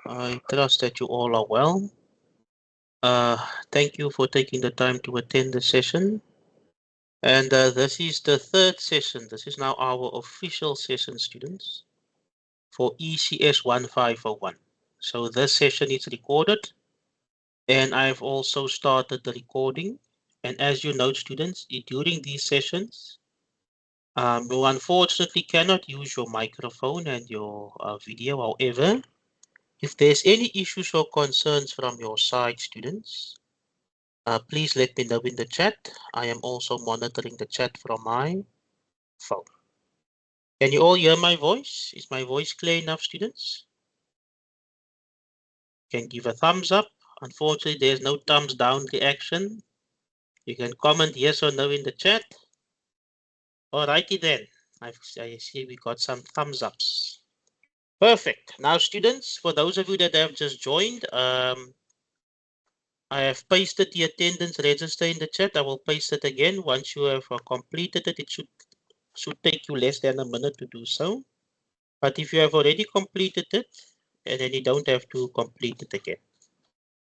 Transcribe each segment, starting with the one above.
I trust that you all are well. Thank you for taking the time to attend the session. And this is the third session. This is now our official session, students, for ECS1501. So this session is recorded, and I've also started the recording. And as you know, students, during these sessions, you unfortunately cannot use your microphone and your video. However, if there's any issues or concerns from your side, students, please let me know in the chat. I am also monitoring the chat from my phone. Can you all hear my voice? Is my voice clear enough, students? Can give a thumbs up. Unfortunately, there's no thumbs down reaction. You can comment yes or no in the chat. Alrighty then. I see we got some thumbs ups. Perfect. Now, students, for those of you that have just joined, I have pasted the attendance register in the chat. I will paste it again. Once you have completed it, it should take you less than a minute to do so. But if you have already completed it, and then you don't have to complete it again.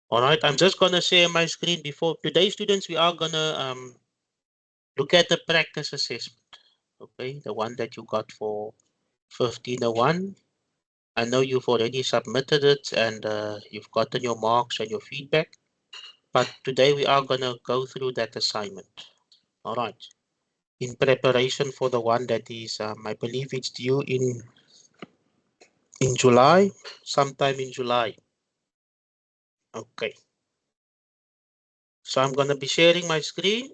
All right, I'm just gonna share my screen before today, students. We are gonna look at the practice assessment. Okay, the one that you got for 1501. I know you've already submitted it and you've gotten your marks and your feedback. But today we are gonna go through that assignment. All right. In preparation for the one that is, I believe it's due in July, sometime in July. Okay. So I'm going to be sharing my screen.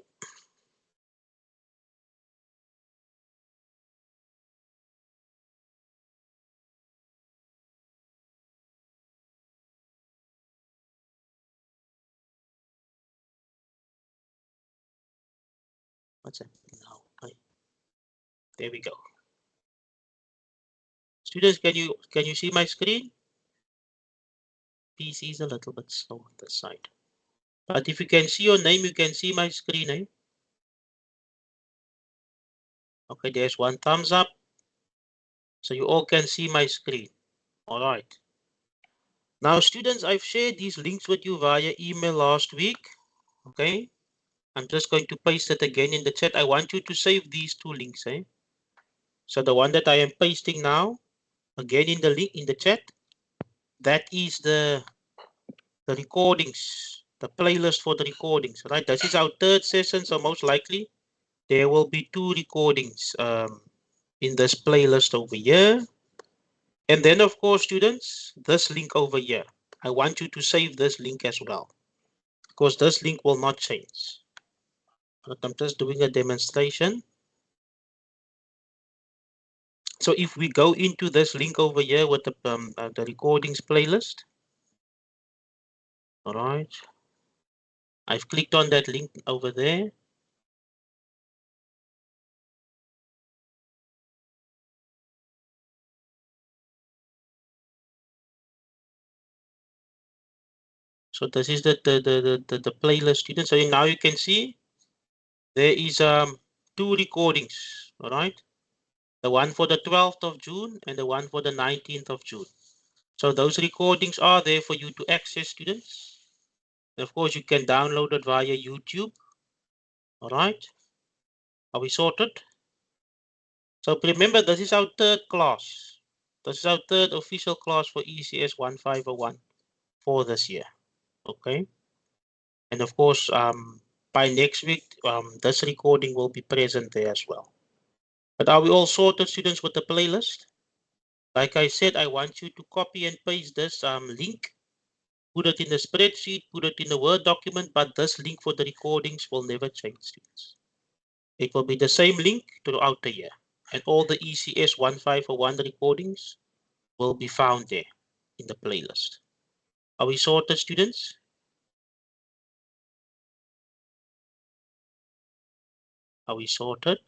What's that? No. There we go. Students, can you see my screen? PC is a little bit slow on the side. But if you can see your name, you can see my screen, eh? Okay, there's one thumbs up. So you all can see my screen. All right. Now, students, I've shared these links with you via email last week. Okay. I'm just going to paste it again in the chat. I want you to save these two links, eh? So the one that I am pasting now, again in the link in the chat, that is the recordings, the playlist for the recordings, right? This is our third session, so most likely there will be two recordings in this playlist over here. And then, of course, students, this link over here. I want you to save this link as well, because this link will not change. But I'm just doing a demonstration. So if we go into this link over here with the recordings playlist, all right, I've clicked on that link over there. So this is the playlist, students. So now you can see there is two recordings, all right, the one for the 12th of June and the one for the 19th of June. So those recordings are there for you to access, students. And of course, you can download it via YouTube. All right, are we sorted? So remember, this is our third class. This is our third official class for ECS 1501 for this year. Okay. And of course, by next week, this recording will be present there as well. But are we all sorted, students, with the playlist? Like I said, I want you to copy and paste this link, put it in the spreadsheet, put it in the Word document, but this link for the recordings will never change, students. It will be the same link throughout the year. And all the ECS 1501 recordings will be found there in the playlist. Are we sorted, students? Are we sorted?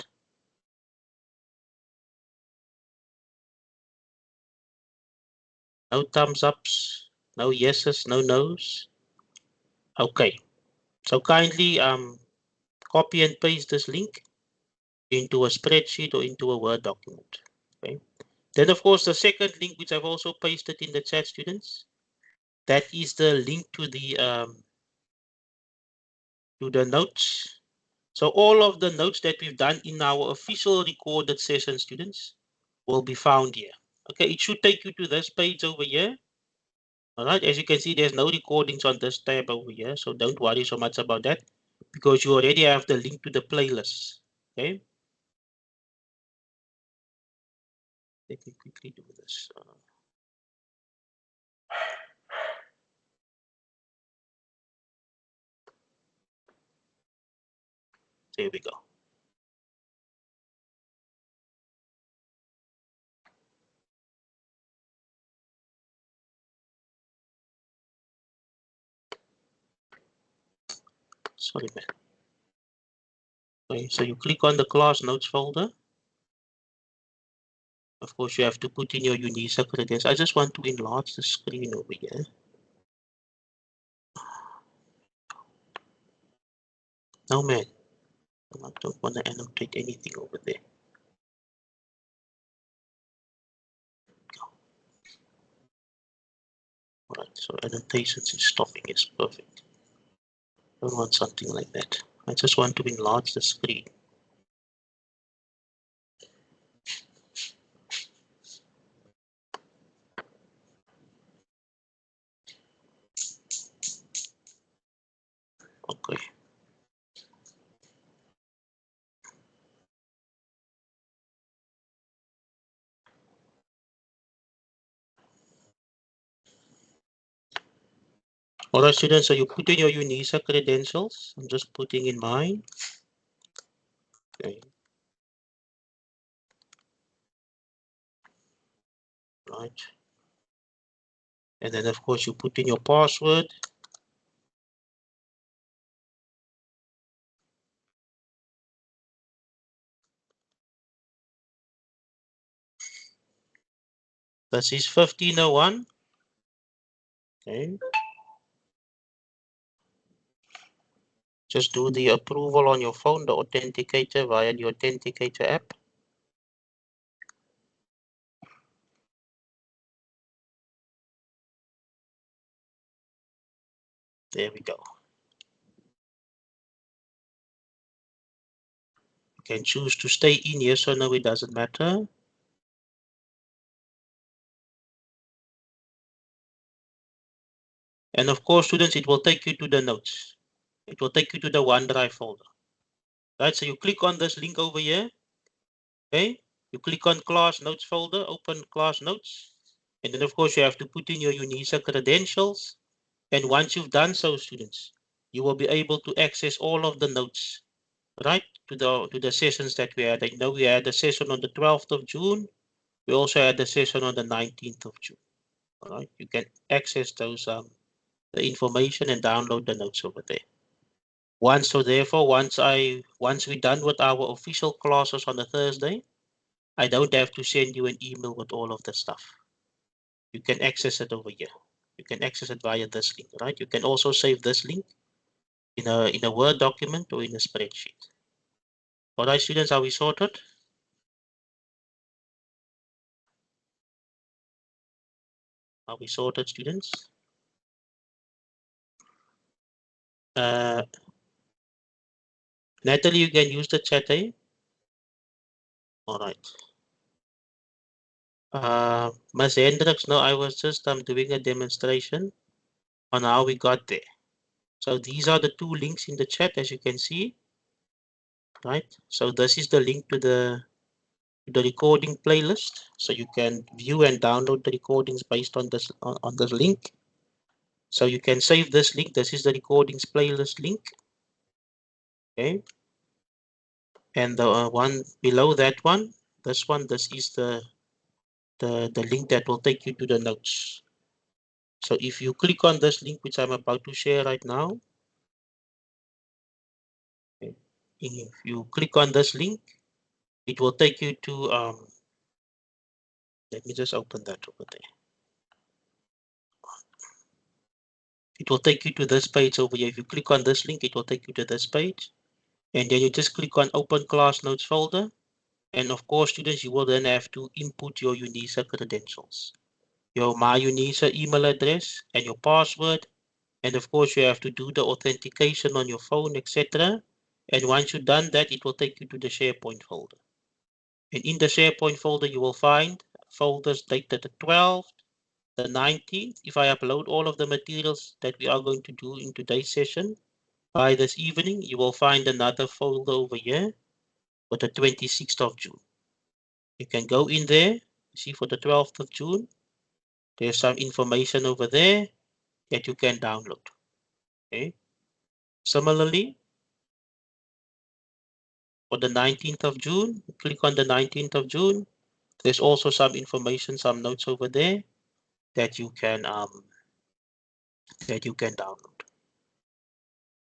No thumbs ups, no yeses, no nos. Okay. So kindly copy and paste this link into a spreadsheet or into a Word document. Okay. Then of course the second link, which I've also pasted in the chat, students, that is the link to the notes. So all of the notes that we've done in our official recorded session, students, will be found here. Okay, it should take you to this page over here. All right, as you can see, there's no recordings on this tab over here, so don't worry so much about that because you already have the link to the playlist. Okay, let me quickly do this. There we go. Sorry, man. Okay, so you click on the class notes folder. Of course, you have to put in your UNISA credentials. I just want to enlarge the screen over here. No, man. I don't want to annotate anything over there. Alright, so annotations is stopping is perfect. I don't want something like that. I just want to enlarge the screen. Okay. Alright, students, so you put in your UNISA credentials. I'm just putting in mine. Okay. Right. And then, of course, you put in your password. This is 1501. Okay. Just do the approval on your phone, the authenticator via the authenticator app. There we go. You can choose to stay in, yes or no, it doesn't matter. And of course, students, it will take you to the notes. It will take you to the OneDrive folder. Right, so you click on this link over here. Okay, you click on class notes folder, open class notes. And then of course you have to put in your UNISA credentials. And once you've done so, students, you will be able to access all of the notes, right, to the sessions that we had. I know we had a session on the 12th of June. We also had a session on the 19th of June. All right, you can access those the information and download the notes over there. Once we're done with our official classes on a Thursday, I don't have to send you an email with all of the stuff. You can access it over here. You can access it via this link, right? You can also save this link in a Word document or in a spreadsheet. All right, students, are we sorted? Are we sorted, students? Natalie, you can use the chat, eh? All right. Ms. Hendricks, no, I was just doing a demonstration on how we got there. So these are the two links in the chat, as you can see, right? So this is the link to the recording playlist, so you can view and download the recordings based on this link. So you can save this link. This is the recordings playlist link. Okay, and the one below that one, this is the link that will take you to the notes. So if you click on this link, which I'm about to share right now, okay, if you click on this link, it will take you to let me just open that over there. It will take you to this page over here. If you click on this link, it will take you to this page. And then you just click on open class notes folder. And of course, students, you will then have to input your UNISA credentials. your MyUnisa email address and your password. And of course, you have to do the authentication on your phone, etc. And once you've done that, it will take you to the SharePoint folder. And in the SharePoint folder, you will find folders dated the 12th, the 19th. If I upload all of the materials that we are going to do in today's session by this evening, you will find another folder over here for the 26th of June. You can go in there, see for the 12th of June, there's some information over there that you can download. Okay. Similarly, for the 19th of June, click on the 19th of June. There's also some information, some notes over there that you can download.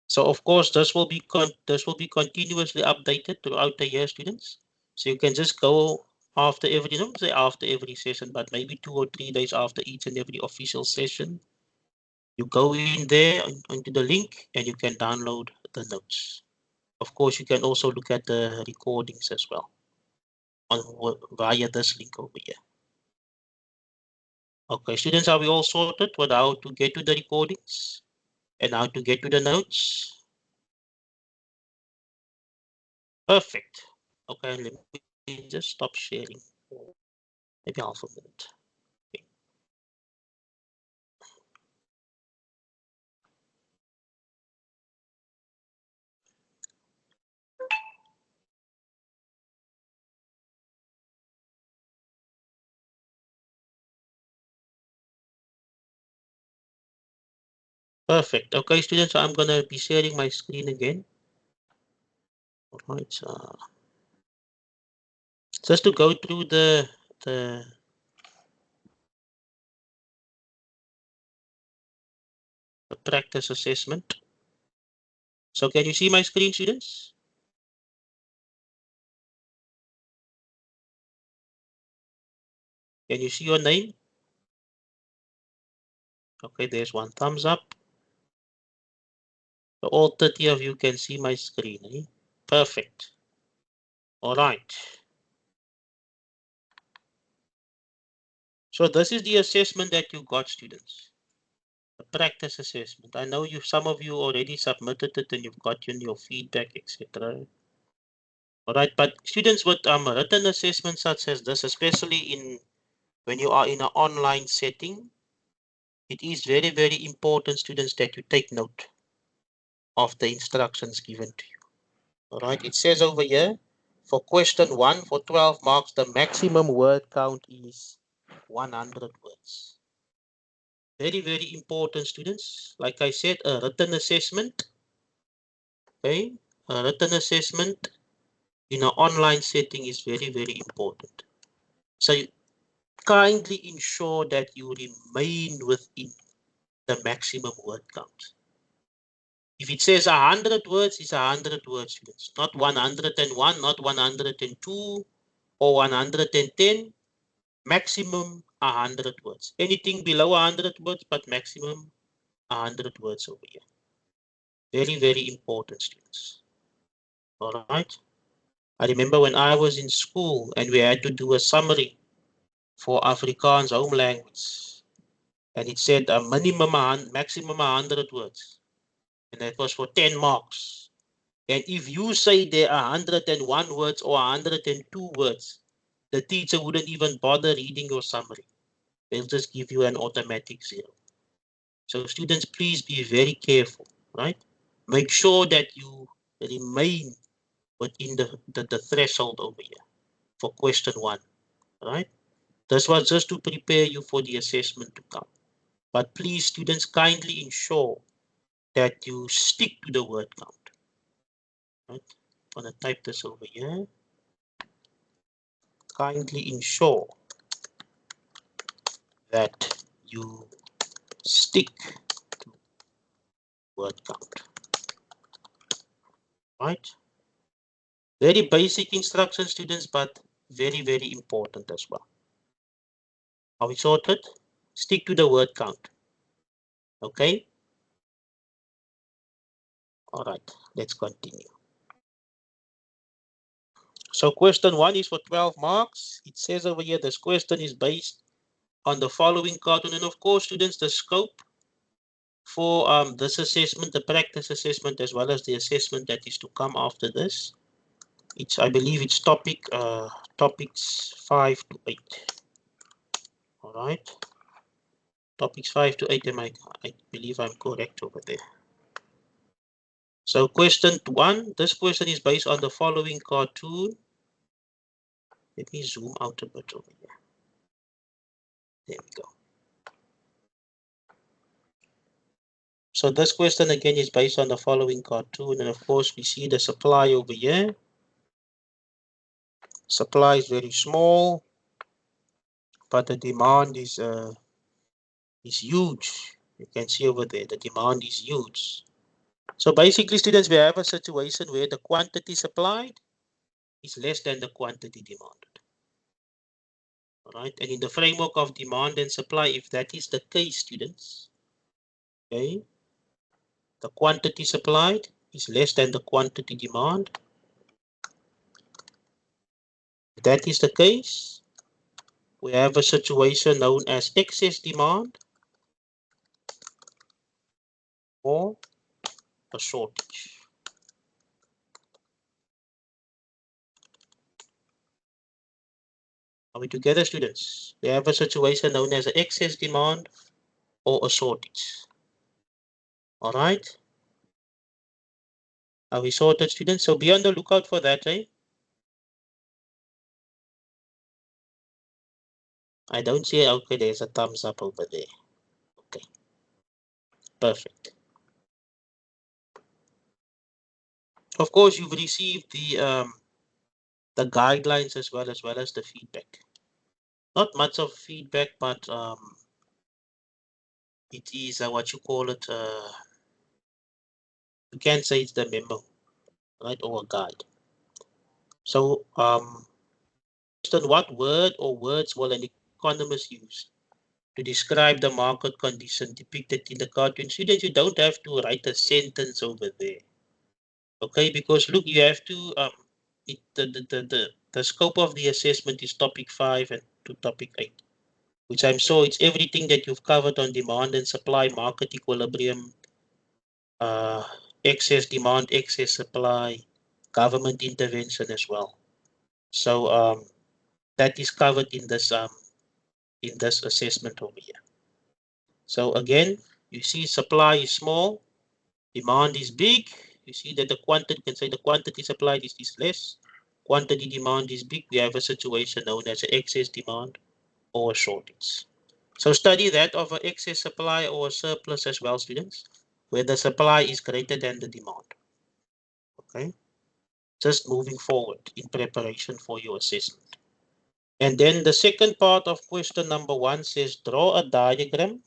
So of course, this will be continuously updated throughout the year, students. So you can just go after every, don't say after every session, but maybe 2 or 3 days after each and every official session. You go in there onto the link and you can download the notes. Of course, you can also look at the recordings as well via this link over here. Okay, students, are we all sorted with how to get to the recordings and how to get to the notes? Perfect. Okay, let me just stop sharing. Maybe half a minute. Okay. Perfect. Okay, students, I'm going to be sharing my screen again. All right. Just to go through the practice assessment. So can you see my screen, students? Can you see your name? Okay, there's one thumbs up. So all 30 of you can see my screen. Eh? Perfect. All right. So this is the assessment that you got, students. The practice assessment. I know some of you already submitted it and you've got your feedback, etc. All right, but students with written assessments such as this, especially when you are in an online setting, it is very, very important, students, that you take note of the instructions given to you. All right, it says over here, for question 1, for 12 marks, the maximum word count is 100 words. Very, very important, students. Like I said, a written assessment, okay, a written assessment in an online setting is very, very important. So kindly ensure that you remain within the maximum word count. If it says 100 words, it's 100 words, students. Not 101, not 102, or 110. Maximum 100 words. Anything below 100 words, but maximum 100 words over here. Very, very important, students. All right. I remember when I was in school and we had to do a summary for Afrikaans home language. And it said a maximum 100 words. And that was for 10 marks. And if you say there are 101 words or 102 words, the teacher wouldn't even bother reading your summary. They'll just give you an automatic 0. So students, please be very careful, right? Make sure that you remain within the threshold over here for question 1, right? This was just to prepare you for the assessment to come. But please, students, kindly ensure that you stick to the word count. Right? I'm going to type this over here. Kindly ensure that you stick to word count. Right? Very basic instructions, students, but very, very important as well. Are we sorted? Stick to the word count. Okay? All right, let's continue. So question 1 is for 12 marks. It says over here, this question is based on the following cartoon. And of course, students, the scope for this assessment, the practice assessment, as well as the assessment that is to come after this, I believe it's topics 5 to 8. All right, topics 5 to 8. I believe I'm correct over there. So question 1, this question is based on the following cartoon. Let me zoom out a bit over here. There we go. So this question again is based on the following cartoon, and of course we see the supply over here. Supply is very small, but the demand is huge. You can see over there the demand is huge. So basically, students, we have a situation where the quantity supplied is less than the quantity demanded. All right, and in the framework of demand and supply, if that is the case, students, okay, the quantity supplied is less than the quantity demand. If that is the case, we have a situation known as excess demand or a shortage. Are we together, students? We have a situation known as excess demand or a shortage. All right. Are we sorted, students? So be on the lookout for that, eh? I don't see, okay, there's a thumbs up over there. Okay, perfect. Of course, you've received the guidelines as well as the feedback. Not much of feedback, but it is what you call it. You can say it's the memo, right, or a guide. So, what word or words will an economist use to describe the market condition depicted in the cartoon? Students, you don't have to write a sentence over there, okay? Because look, you have to the scope of the assessment is topic 5 and to topic 8, which I'm sure it's everything that you've covered on demand and supply, market equilibrium, excess demand, excess supply, government intervention as well. So that is covered in this assessment over here. So again, you see supply is small, demand is big. You see that the quantity supplied is less, quantity demand is big. We have a situation known as excess demand or shortage. So study that of an excess supply or a surplus as well, students, where the supply is greater than the demand. Okay, just moving forward in preparation for your assessment. And then the second part of question number 1 says draw a diagram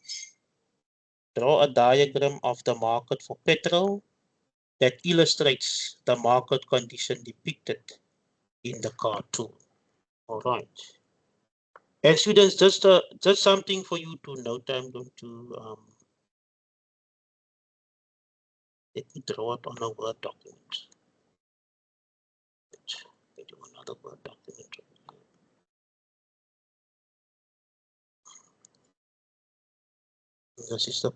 of the market for petrol that illustrates the market condition depicted in the cartoon. All right. And students, just something for you to note. I'm going to let me draw it on a Word document. Let me do another Word document. This is the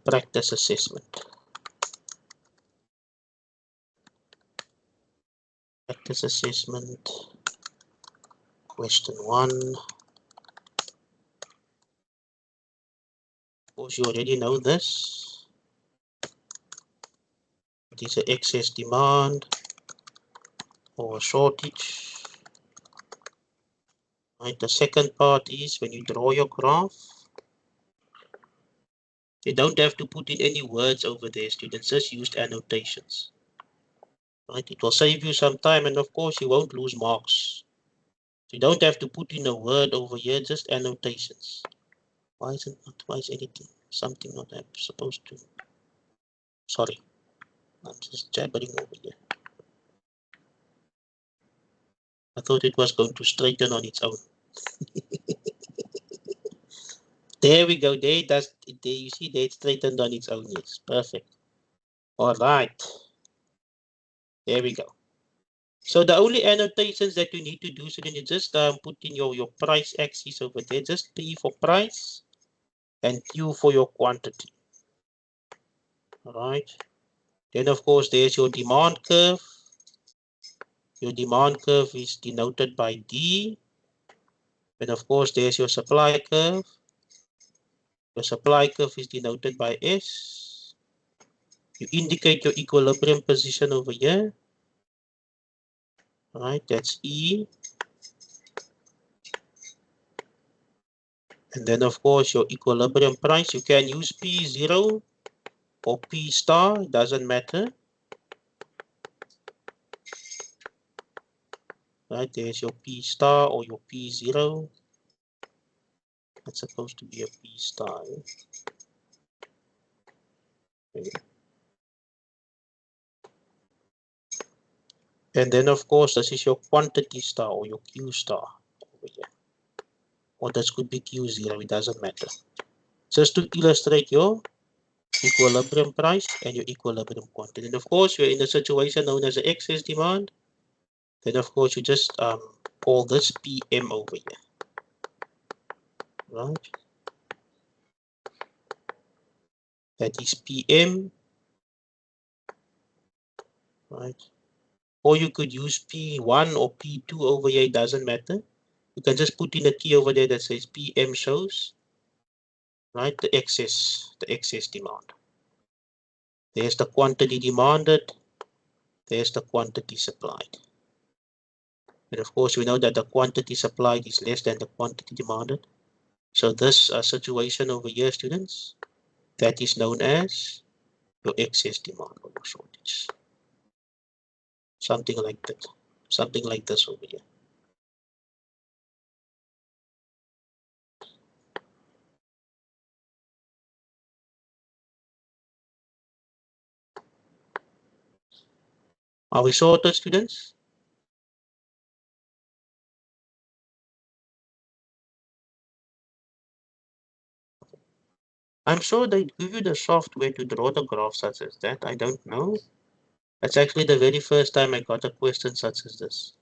practice assessment. Practice assessment, question 1. Of course, you already know this. It is an excess demand or shortage. Right. The second part is when you draw your graph, you don't have to put in any words over there, students. Just use annotations. Right. It will save you some time, and of course, you won't lose marks. You don't have to put in a word over here, just annotations. Why is anything? Something not I'm supposed to. Sorry, I'm just jabbering over here. I thought it was going to straighten on its own. There we go. There you see there it straightened on its own. Yes, perfect. All right. There we go. So the only annotations that you need to do, so then you just put in your price axis over there, just P for price and Q for your quantity. All right. Then of course there's your demand curve. Your demand curve is denoted by D. And of course there's your supply curve. Your supply curve is denoted by S. You indicate your equilibrium position over here. All right, that's E. And then of course your equilibrium price, you can use P0 or P star, it doesn't matter. Right, there's your P star or your P0. That's supposed to be a P star. Okay. And then of course this is your quantity star or your Q star over here. Or this could be Q0, it doesn't matter. Just to illustrate your equilibrium price and your equilibrium quantity. And of course you're in a situation known as the excess demand. Then of course you just call this PM over here. Right? That is PM. Right? Or you could use P1 or P2 over here, it doesn't matter. You can just put in a key over there that says PM shows, right, the excess demand. There's the quantity demanded, there's the quantity supplied. And of course, we know that the quantity supplied is less than the quantity demanded. So this situation over here, students, that is known as your excess demand or your shortage. Something like that. Something like this over here. Are we sorted, students? I'm sure they give you the software to draw the graph such as that. I don't know. That's actually the very first time I got a question such as this.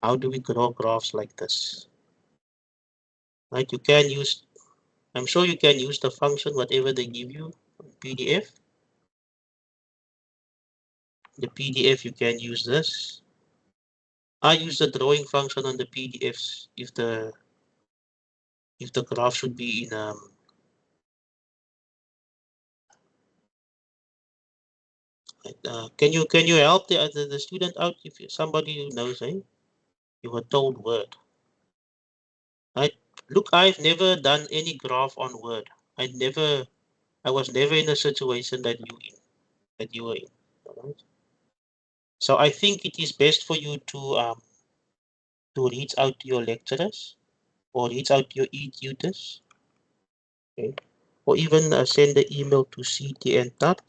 How do we draw graphs like this? Right? You can use, I'm sure you can use the function, whatever they give you, PDF. The PDF, you can use this. I use the drawing function on the PDFs if the graph should be in can you help the student out if somebody who knows, eh? You were told Word. Right? Look, I've never done any graph on Word. I was never in a situation that you were in. Right? So I think it is best for you to reach out to your lecturers or reach out to your e-tutors, okay? Or even send the email to ctn.at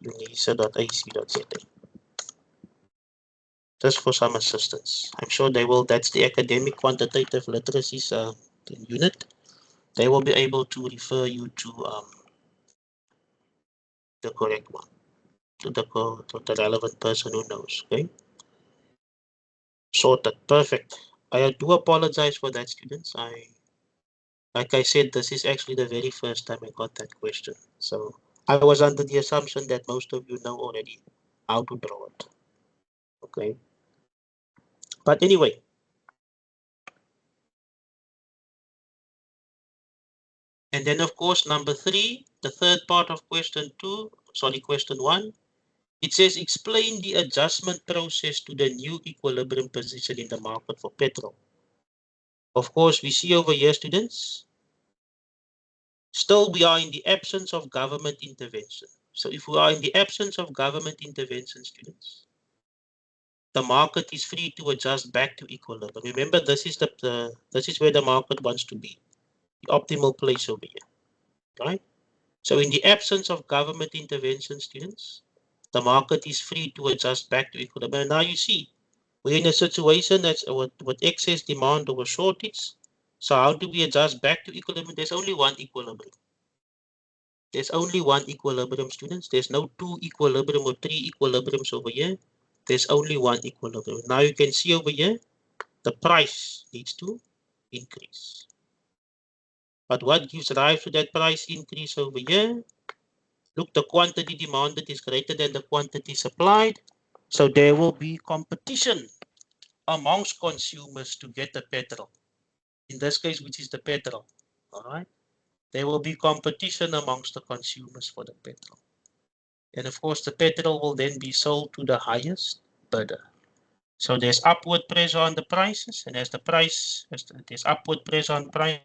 unisa.ac.za just for some assistance. I'm sure they will. That's the academic quantitative literacies unit. They will be able to refer you to the correct one, to the relevant person who knows. Okay, sorted, perfect. I do apologize for that, students. Like I said, this is actually the very first time I got that question. So I was under the assumption that most of you know already how to draw it. Okay. But anyway, and then of course, number 3, the third part of question 1, it says explain the adjustment process to the new equilibrium position in the market for petrol. Of course, we see over here, students, still we are in the absence of government intervention. So if we are in the absence of government intervention, students, the market is free to adjust back to equilibrium. Remember, this is this is where the market wants to be, the optimal place over here, right? So in the absence of government intervention, students, the market is free to adjust back to equilibrium. And now you see, we're in a situation that's with excess demand over shortage. So how do we adjust back to equilibrium? There's only one equilibrium. There's only one equilibrium, students. There's no 2 equilibrium or 3 equilibriums over here. there's only one equilibrium. Now you can see over here, the price needs to increase. But what gives rise to that price increase over here? Look, the quantity demanded is greater than the quantity supplied. So there will be competition amongst consumers to get the petrol. In this case, which is the petrol. All right. There will be competition amongst the consumers for the petrol. And of course, the petrol will then be sold to the highest bidder. So there's upward pressure on the prices, and as there's upward pressure on prices,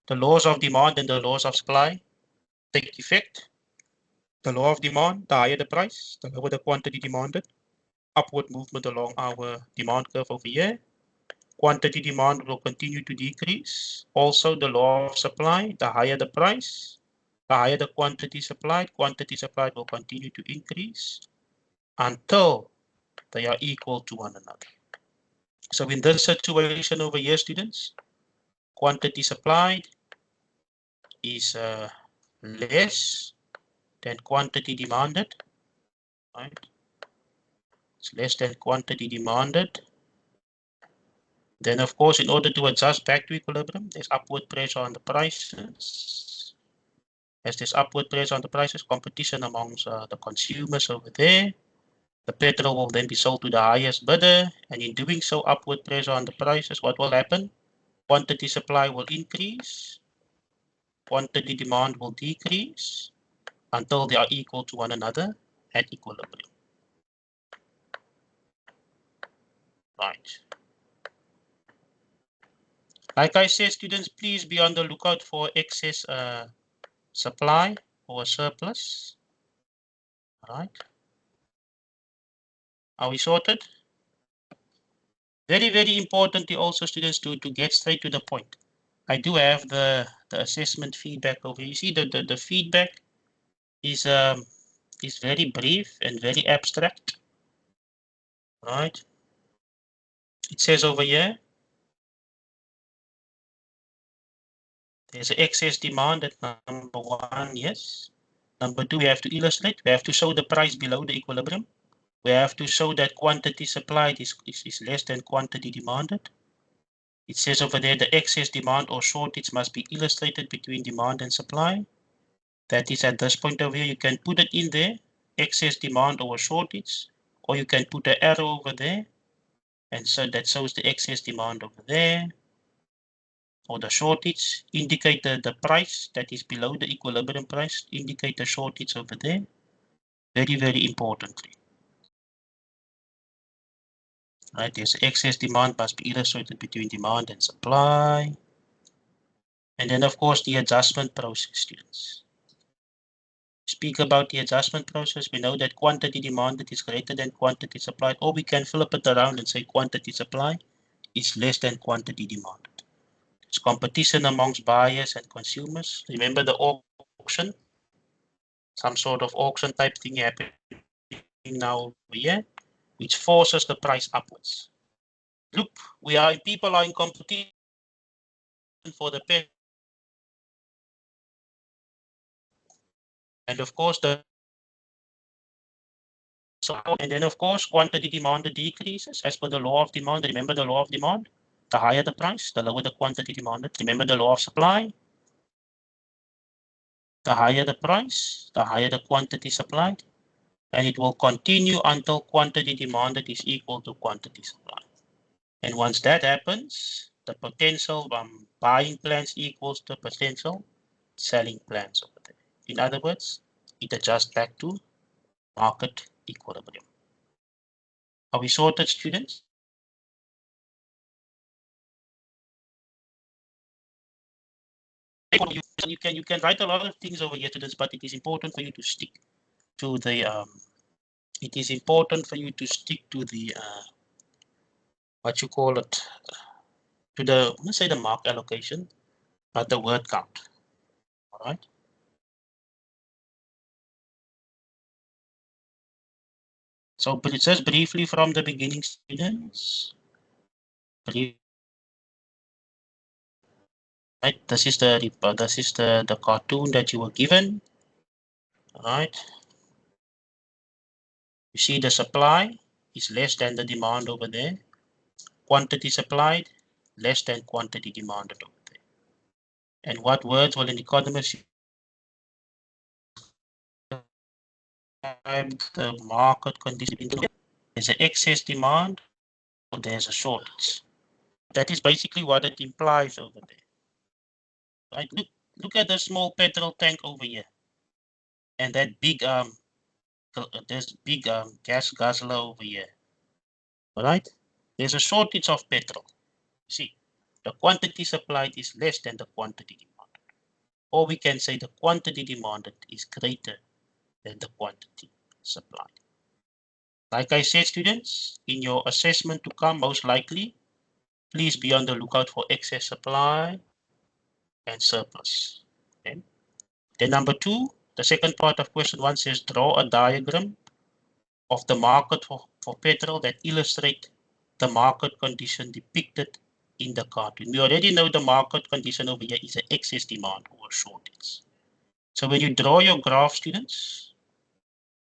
the laws of demand and the laws of supply take effect. The law of demand, the higher the price, the lower the quantity demanded. Upward movement along our demand curve over here. Quantity demand will continue to decrease. Also, the law of supply, the higher the price, the higher the quantity supplied will continue to increase until they are equal to one another. So in this situation over here, students, quantity supplied is less than quantity demanded, right? It's less than quantity demanded. Then, of course, in order to adjust back to equilibrium, there's upward pressure on the prices. As there's upward pressure on the prices, competition amongst the consumers over there. The petrol will then be sold to the highest bidder, and in doing so, upward pressure on the prices, what will happen? Quantity supply will increase, quantity demand will decrease until they are equal to one another at equilibrium. Right. Like I said, students, please be on the lookout for excess supply or surplus. All right. Are we sorted? Very, very importantly also, students, to get straight to the point. I do have the assessment feedback over here. You see the feedback is very brief and very abstract. Right. It says over here, there's an excess demand at number 1, yes. Number 2, we have to illustrate. We have to show the price below the equilibrium. We have to show that quantity supplied is less than quantity demanded. It says over there the excess demand or shortage must be illustrated between demand and supply. That is at this point over here, you can put it in there, excess demand or shortage, or you can put an arrow over there, and so that shows the excess demand over there, or the shortage, indicate the price that is below the equilibrium price, indicate the shortage over there. Very, very importantly. Right, there's excess demand must be illustrated between demand and supply. And then, of course, the adjustment process, students. Speak about the adjustment process. We know that quantity demanded is greater than quantity supplied, or we can flip it around and say quantity supplied is less than quantity demanded. It's competition amongst buyers and consumers. Remember the auction? Some sort of auction type thing happening now over here, which forces the price upwards. Look, people are in competition for the pen. And of course, and then of course, quantity demanded decreases as per the law of demand. Remember the law of demand? The higher the price, the lower the quantity demanded. Remember the law of supply? The higher the price, the higher the quantity supplied. And it will continue until quantity demanded is equal to quantity supplied. And once that happens, the potential buying plans equals the potential selling plans over there. In other words, it adjusts back to market equilibrium. Are we sorted, students? You can write a lot of things over here, students, but it is important for you to stick to the what you call it, to the, let's say, the mark allocation, but the word count. All right. So, but it says briefly from the beginning, students. Right. This is the cartoon that you were given. All right. You see the supply is less than the demand over there. Quantity supplied less than quantity demanded over there. And what words will an economist use to describe the market condition? There's an excess demand or there's a shortage. That is basically what it implies over there. Right? Look at the small petrol tank over here. And that big this big gas guzzler over here. All right? There's a shortage of petrol. See, the quantity supplied is less than the quantity demanded. Or we can say the quantity demanded is greater than the quantity supplied. Like I said, students, in your assessment to come, most likely, please be on the lookout for excess supply and surplus. Okay? Then number 2, the second part of question 1 says draw a diagram of the market for petrol that illustrate the market condition depicted in the cartoon. We already know the market condition over here is an excess demand or shortage. So when you draw your graph, students,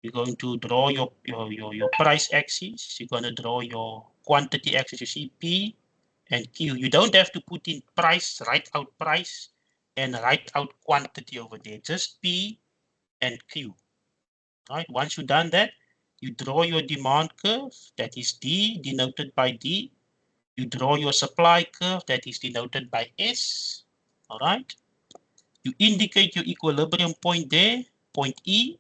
you're going to draw your price axis. You're going to draw your quantity axis. You see P and Q. You don't have to put in price, write out price, and write out quantity over there. Just P and Q. Right? Once you've done that, you draw your demand curve, that is D, denoted by D. You draw your supply curve, that is denoted by S. All right? You indicate your equilibrium point there, point E.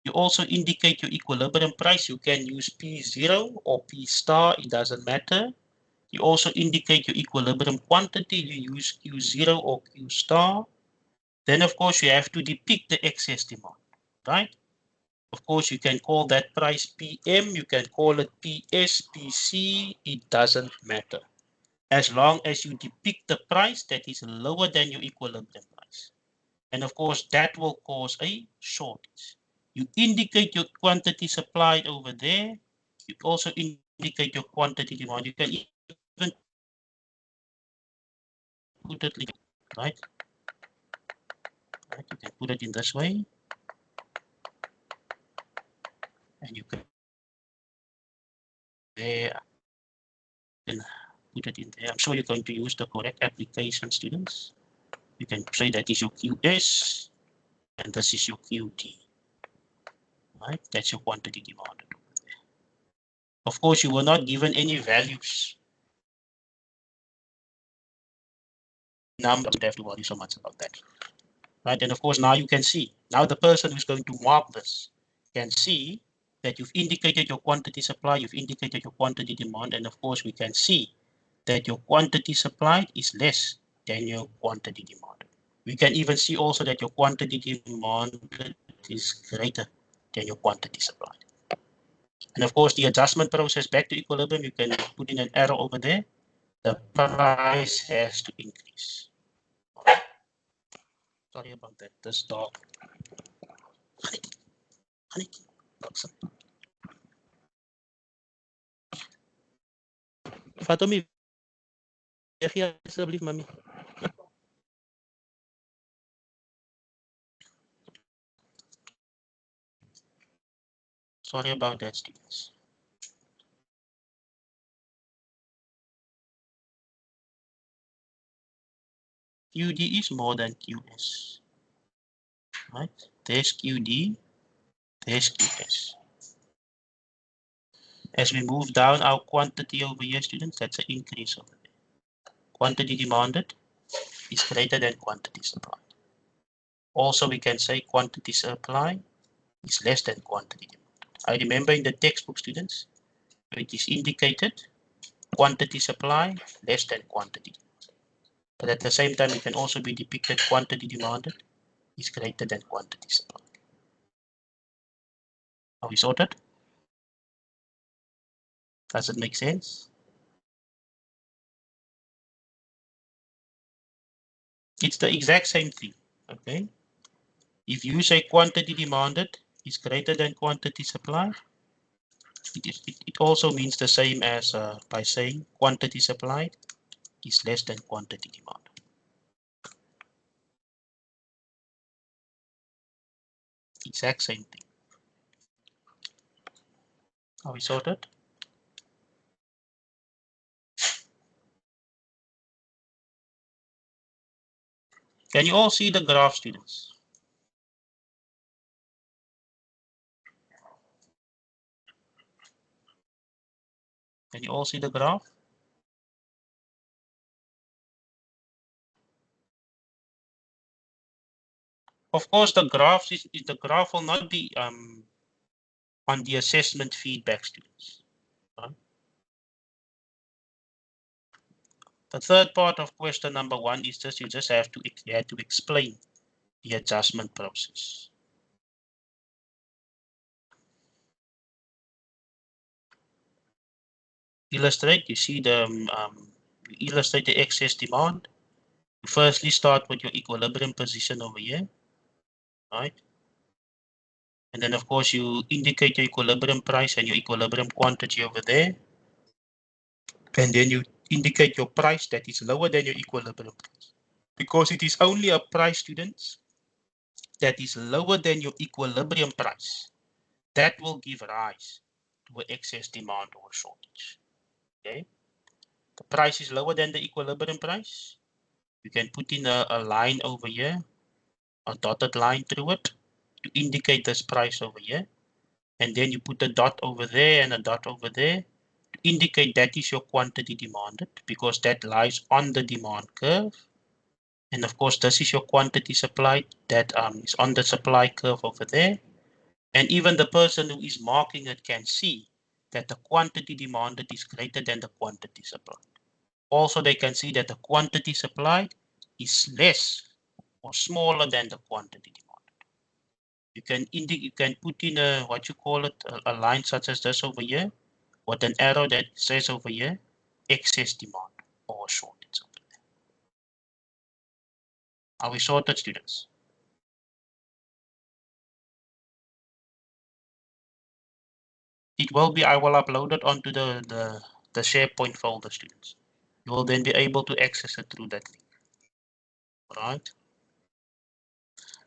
You also indicate your equilibrium price. You can use P0 or P star, it doesn't matter. You also indicate your equilibrium quantity. You use Q0 or Q star. Then, of course, you have to depict the excess demand, right? Of course, you can call that price PM, you can call it PS, PC, it doesn't matter. As long as you depict the price that is lower than your equilibrium price. And of course, that will cause a shortage. You indicate your quantity supplied over there. You also indicate your quantity demand. You can even put it right. You can put it in this way. And you can there and put it in there. I'm sure you're going to use the correct application, students. You can say that is your QS and this is your QT. Right? That's your quantity demanded. Of course, you were not given any values. Numbers, don't have to worry so much about that. Right? And of course, now you can see. Now the person who's going to mark this can see that you've indicated your quantity supply, you've indicated your quantity demand, and of course, we can see that your quantity supplied is less than your quantity demanded. We can even see also that your quantity demanded is greater than your quantity supplied. And of course, the adjustment process back to equilibrium, you can put in an arrow over there. The price has to increase. Sorry about that. This dog. Honey. Fatomi, weg hier alsjeblieft, mami. Sorry about that, students. QD is more than QS. Right? There's QD, there's QS. As we move down our quantity over here, students, that's an increase over there. Quantity demanded is greater than quantity supplied. Also, we can say quantity supply is less than quantity demanded. I remember in the textbook, students, it is indicated quantity supply less than quantity demanded. But at the same time, it can also be depicted quantity demanded is greater than quantity supplied. Are we sorted? Does it make sense? It's the exact same thing, okay? If you say quantity demanded is greater than quantity supplied, it also means the same as by saying quantity supplied is less than quantity demanded. Exact same thing. Are we sorted? Can you all see the graph, students? Can you all see the graph? Of course, the graph will not be on the assessment feedback, students. The third part of question number 1 is just you have to explain the adjustment process. Illustrate. You see the you illustrate the excess demand. You firstly start with your equilibrium position over here, right? And then of course you indicate your equilibrium price and your equilibrium quantity over there. And then you indicate your price that is lower than your equilibrium price. Because it is only a price, students, that is lower than your equilibrium price that will give rise to an excess demand or shortage. Okay, the price is lower than the equilibrium price. You can put in a line over here, a dotted line through it to indicate this price over here. And then you put a dot over there and a dot over there to indicate that is your quantity demanded because that lies on the demand curve. And of course, this is your quantity supplied that is on the supply curve over there. And even the person who is marking it can see that the quantity demanded is greater than the quantity supplied. Also, they can see that the quantity supplied is less or smaller than the quantity demanded. You can put in a what you call it a line such as this over here with an arrow that says over here excess demand or shortage. Are we sorted, students? It will be. I will upload it onto the SharePoint folder, students. You will then be able to access it through that link. Right?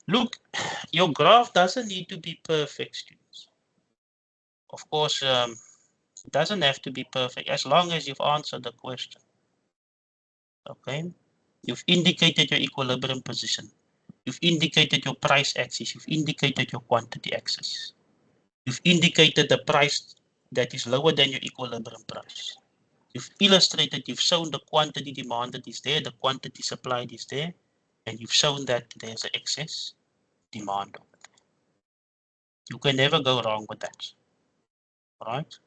Look, your graph doesn't need to be perfect, students. Of course, it doesn't have to be perfect as long as you've answered the question. Okay? You've indicated your equilibrium position. You've indicated your price axis. You've indicated your quantity axis. You've indicated the price that is lower than your equilibrium price. You've illustrated, you've shown the quantity demanded is there, the quantity supplied is there, and you've shown that there's an excess demand. You can never go wrong with that. Right?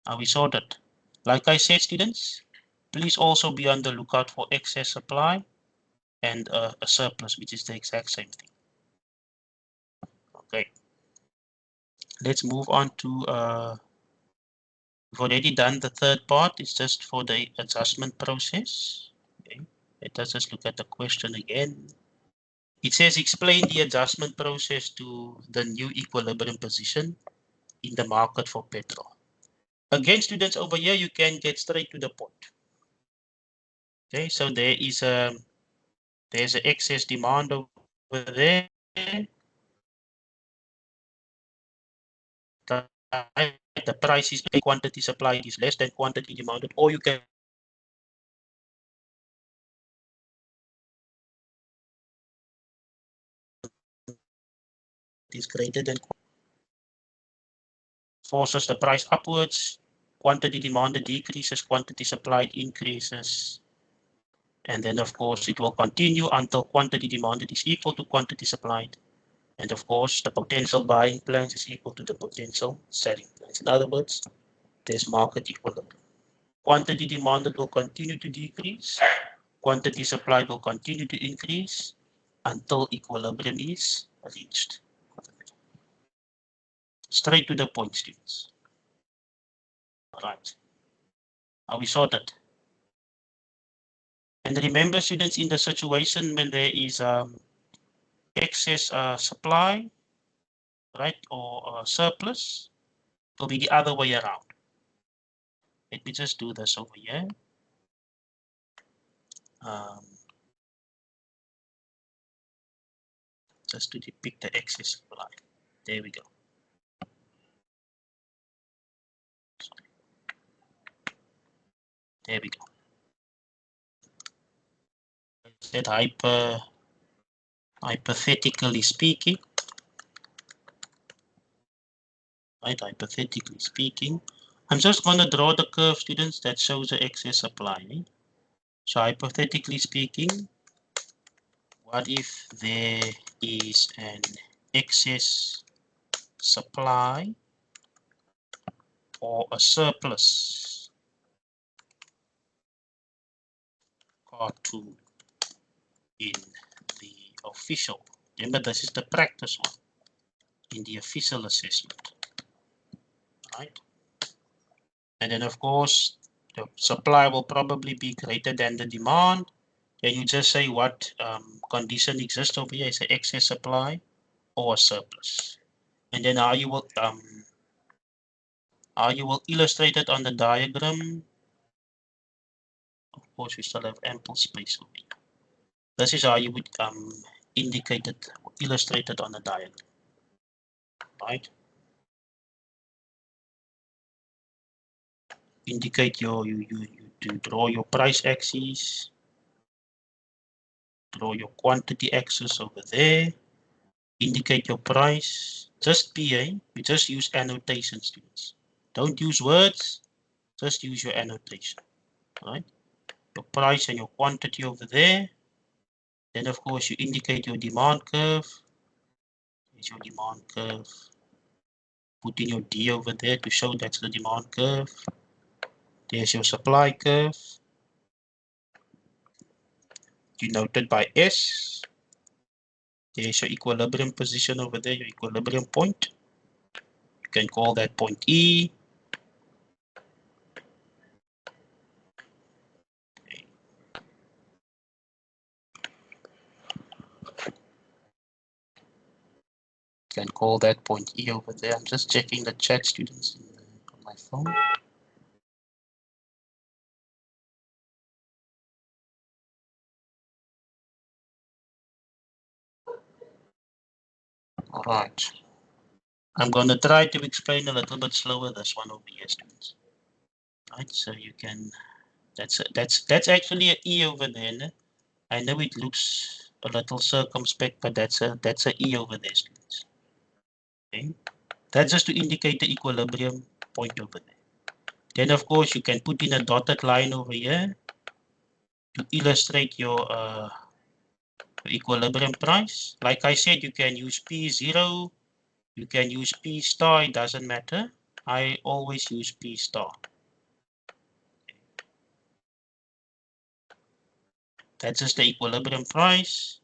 Are we sorted? Like I said, students, please also be on the lookout for excess supply and a surplus, which is the exact same thing. Okay. Let's move on to we've already done the third part. It's just for the adjustment process. Okay. Let us just look at the question again. It says explain the adjustment process to the new equilibrium position in the market for petrol. Again, students, over here you can get straight to the point. Okay, so there's an excess demand over there. The price is quantity supplied is less than quantity demanded, or you can is greater than forces the price upwards, quantity demanded decreases, quantity supplied increases, and then of course it will continue until quantity demanded is equal to quantity supplied, and of course the potential buying plans is equal to the potential selling plans. In other words, there's market equilibrium. Quantity demanded will continue to decrease, quantity supplied will continue to increase until equilibrium is reached. Straight to the point, students. All right. Are we sorted? And remember, students, in the situation when there is excess supply, right, or surplus, it will be the other way around. Let me just do this over here. Just to depict the excess supply. There we go. There we go. That hypothetically speaking, right? Hypothetically speaking, I'm just going to draw the curve, students, that shows the excess supply. Right? So hypothetically speaking, what if there is an excess supply or a surplus cartoon in the official? Remember, this is the practice one in the official assessment, right? And then, of course, the supply will probably be greater than the demand. Then you just say what condition exists over here is an excess supply or a surplus. And then how you will illustrate it on the diagram. Of course, we still have ample space over here. This is how you would indicate it, illustrate it on the diagram, right? Indicate you draw your price axis, draw your quantity axis over there, indicate your price. Just PA, we just use annotation, students. Don't use words, just use your annotation, right? Your price and your quantity over there. Then, of course, you indicate your demand curve. Here's your demand curve. Put in your D over there to show that's the demand curve. There's your supply curve, denoted by S. There's your equilibrium position over there, your equilibrium point. You can call that point E. You can call that point E over there. I'm just checking the chat, students, on my phone. All right. I'm going to try to explain a little bit slower this one over here, students. Right, so you can, that's actually an E over there. Ne? I know it looks a little circumspect, but that's a E over there, students. Okay, that's just to indicate the equilibrium point over there. Then, of course, you can put in a dotted line over here to illustrate your equilibrium price. Like I said, you can use P0, you can use P star, it doesn't matter. I always use P star. That's just the equilibrium price.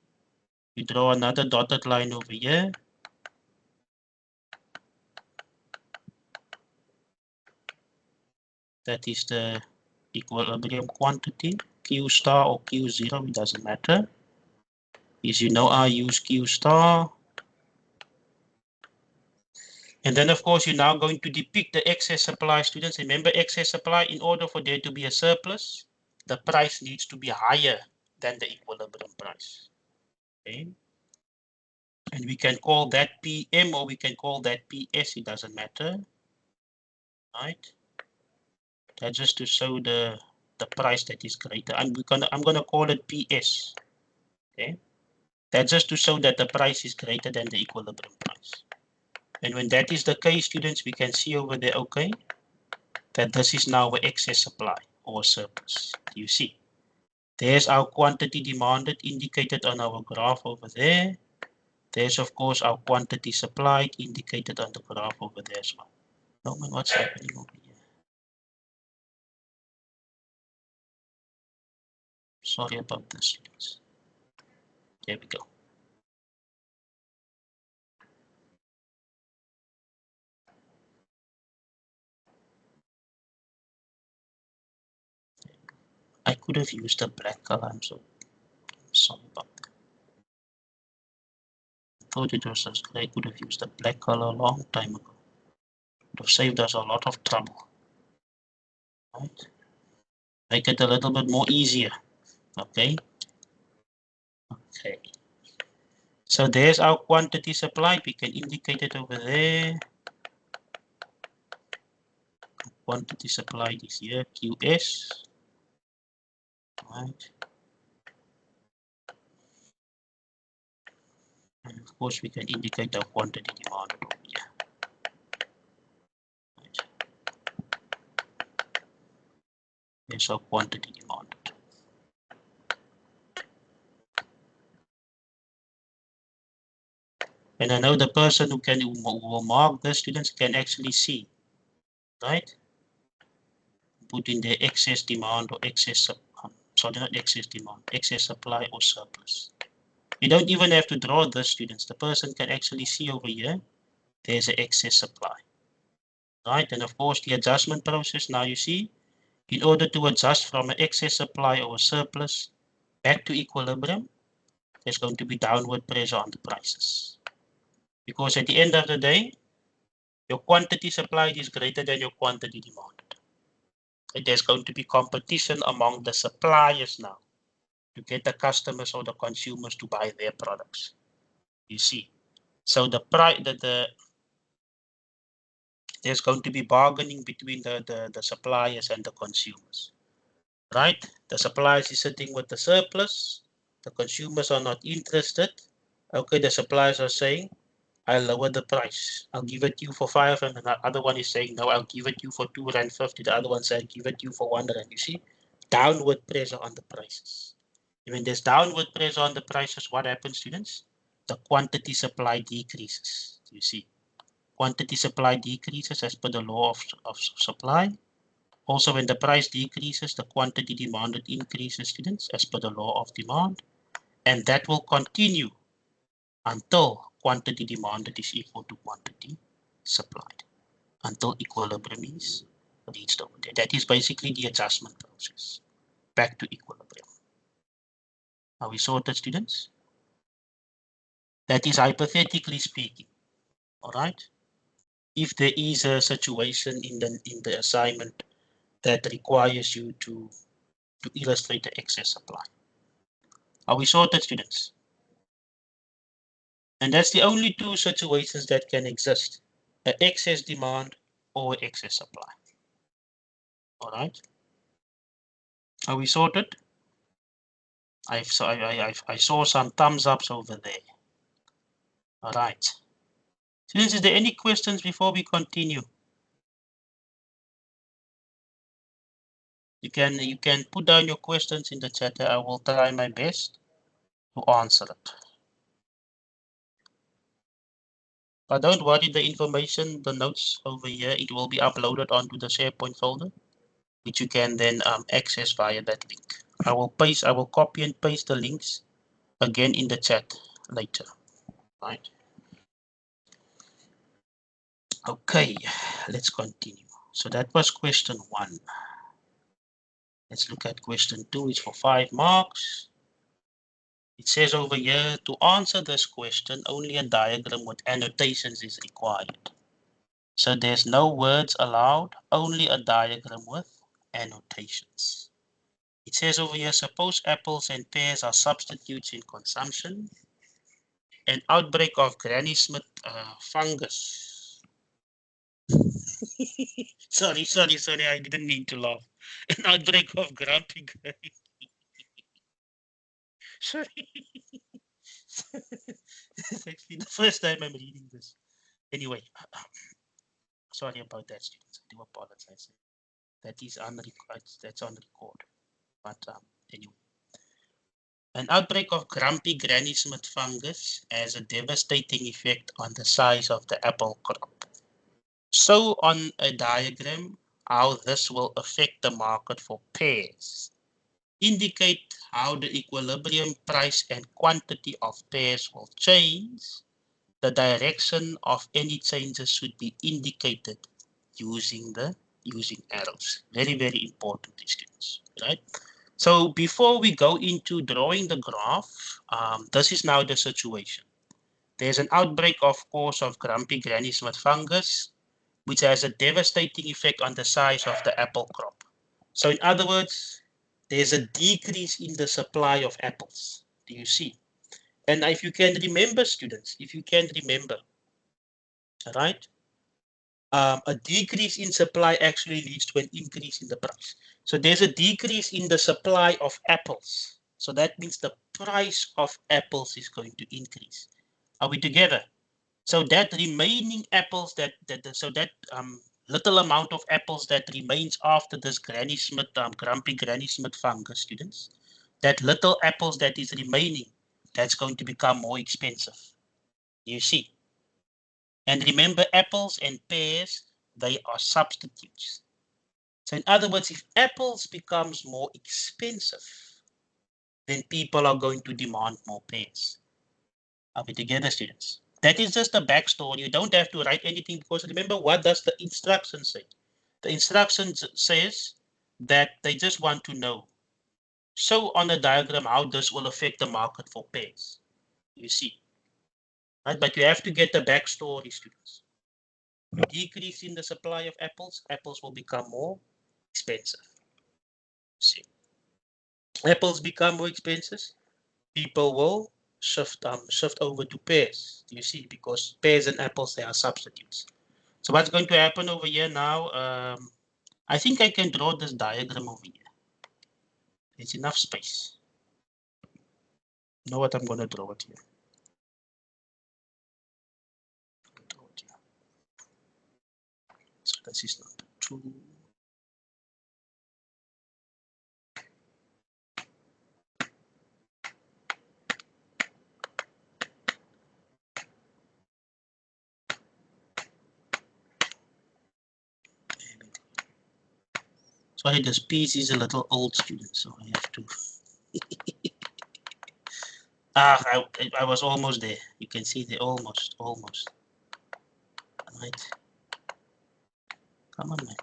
You draw another dotted line over here. That is the equilibrium quantity, Q star or Q0, it doesn't matter. As you know, I use Q star. And then, of course, you're now going to depict the excess supply, students. Remember, excess supply, in order for there to be a surplus, the price needs to be higher than the equilibrium price. Okay. And we can call that PM or we can call that PS, it doesn't matter. Right? That's just to show the price that is greater. I'm gonna call it PS. Okay. That's just to show that the price is greater than the equilibrium price. And when that is the case, students, we can see over there, okay, that this is now an excess supply or surplus. Do you see? There's our quantity demanded indicated on our graph over there. There's, of course, our quantity supplied indicated on the graph over there as well. No, man, what's happening over here? Sorry about this, please. There we go. I could have used a black color. I'm so sorry about that. I thought it was as good. I could have used a black color a long time ago. It would have saved us a lot of trouble. Right? Make it a little bit more easier. Okay. Okay. So there's our quantity supplied. We can indicate it over there. Quantity supplied is here, QS. Right. And of course, we can indicate our quantity demanded over here. Right. There's our quantity demanded. And I know the person who will mark the students can actually see, right? Put in the excess demand or excess, sorry, not excess demand, excess supply or surplus. You don't even have to draw the students. The person can actually see over here, there's an excess supply, right? And of course, the adjustment process, now you see, in order to adjust from an excess supply or a surplus back to equilibrium, there's going to be downward pressure on the prices. Because at the end of the day, your quantity supplied is greater than your quantity demanded. There's going to be competition among the suppliers now to get the customers or the consumers to buy their products. You see, so the price, there's going to be bargaining between the suppliers and the consumers, right? The suppliers is sitting with the surplus, the consumers are not interested. Okay, the suppliers are saying, I'll lower the price. I'll give it you for 5, and the other one is saying, no, I'll give it you for R2.50. The other one saying, give it you for R1. You see, downward pressure on the prices. When there's downward pressure on the prices, what happens, students? The quantity supply decreases. You see, quantity supply decreases as per the law of supply. Also, when the price decreases, the quantity demanded increases, students, as per the law of demand. And that will continue until quantity demanded is equal to quantity supplied, until equilibrium is reached over there. That is basically the adjustment process, back to equilibrium. Are we sorted, students? That is hypothetically speaking, all right? If there is a situation in the assignment that requires you to illustrate the excess supply. Are we sorted, students? And that's the only two situations that can exist, an excess demand or excess supply. All right. Are we sorted? I saw some thumbs ups over there. All right. Students, is there any questions before we continue? You can put down your questions in the chat. I will try my best to answer it. But don't worry, the information, the notes over here, it will be uploaded onto the SharePoint folder, which you can then access via that link. I will copy and paste the links again in the chat later. Right. Okay, let's continue. So that was question 1. Let's look at question 2. It's for 5 marks. It says over here, to answer this question, only a diagram with annotations is required. So there's no words allowed, only a diagram with annotations. It says over here, suppose apples and pears are substitutes in consumption. An outbreak of Granny Smith fungus. sorry, I didn't mean to laugh. An outbreak of grumpy granny. Sorry. It's actually the first time I'm reading this. Anyway, sorry about that, students. I do apologize. That is on that's on record. But anyway. An outbreak of grumpy Granny Smith fungus has a devastating effect on the size of the apple crop. So on a diagram, how this will affect the market for pears. Indicate how the equilibrium price and quantity of pears will change. The direction of any changes should be indicated using arrows. Very, very important, students, right? So before we go into drawing the graph, this is now the situation. There's an outbreak, of course, of grumpy Granny Smith fungus, which has a devastating effect on the size of the apple crop. So in other words, there's a decrease in the supply of apples. Do you see? And if you can remember, students, right? A decrease in supply actually leads to an increase in the price. So there's a decrease in the supply of apples. So that means the price of apples is going to increase. Are we together? So that remaining apples little amount of apples that remains after this Granny Smith, grumpy Granny Smith fungus, students, that little apples that is remaining, that's going to become more expensive. You see. And remember, apples and pears, they are substitutes. So in other words, if apples becomes more expensive, then people are going to demand more pears. Are we together, students? That is just a backstory. You don't have to write anything because remember, what does the instruction say? The instructions says that they just want to know. Show on a diagram how this will affect the market for pears. You see. Right? But you have to get the backstory, students. Decrease in the supply of apples, apples will become more expensive. See. Apples become more expensive, people will shift over to pears. You see, because pears and apples, they are substitutes. So what's going to happen over here now? I think I can draw this diagram over here. There's enough space. You know what? I'm going to draw it here. So this is number 2. Sorry, this piece is a little old, student, so I have to. I was almost there. You can see the almost. Right. Come on, man.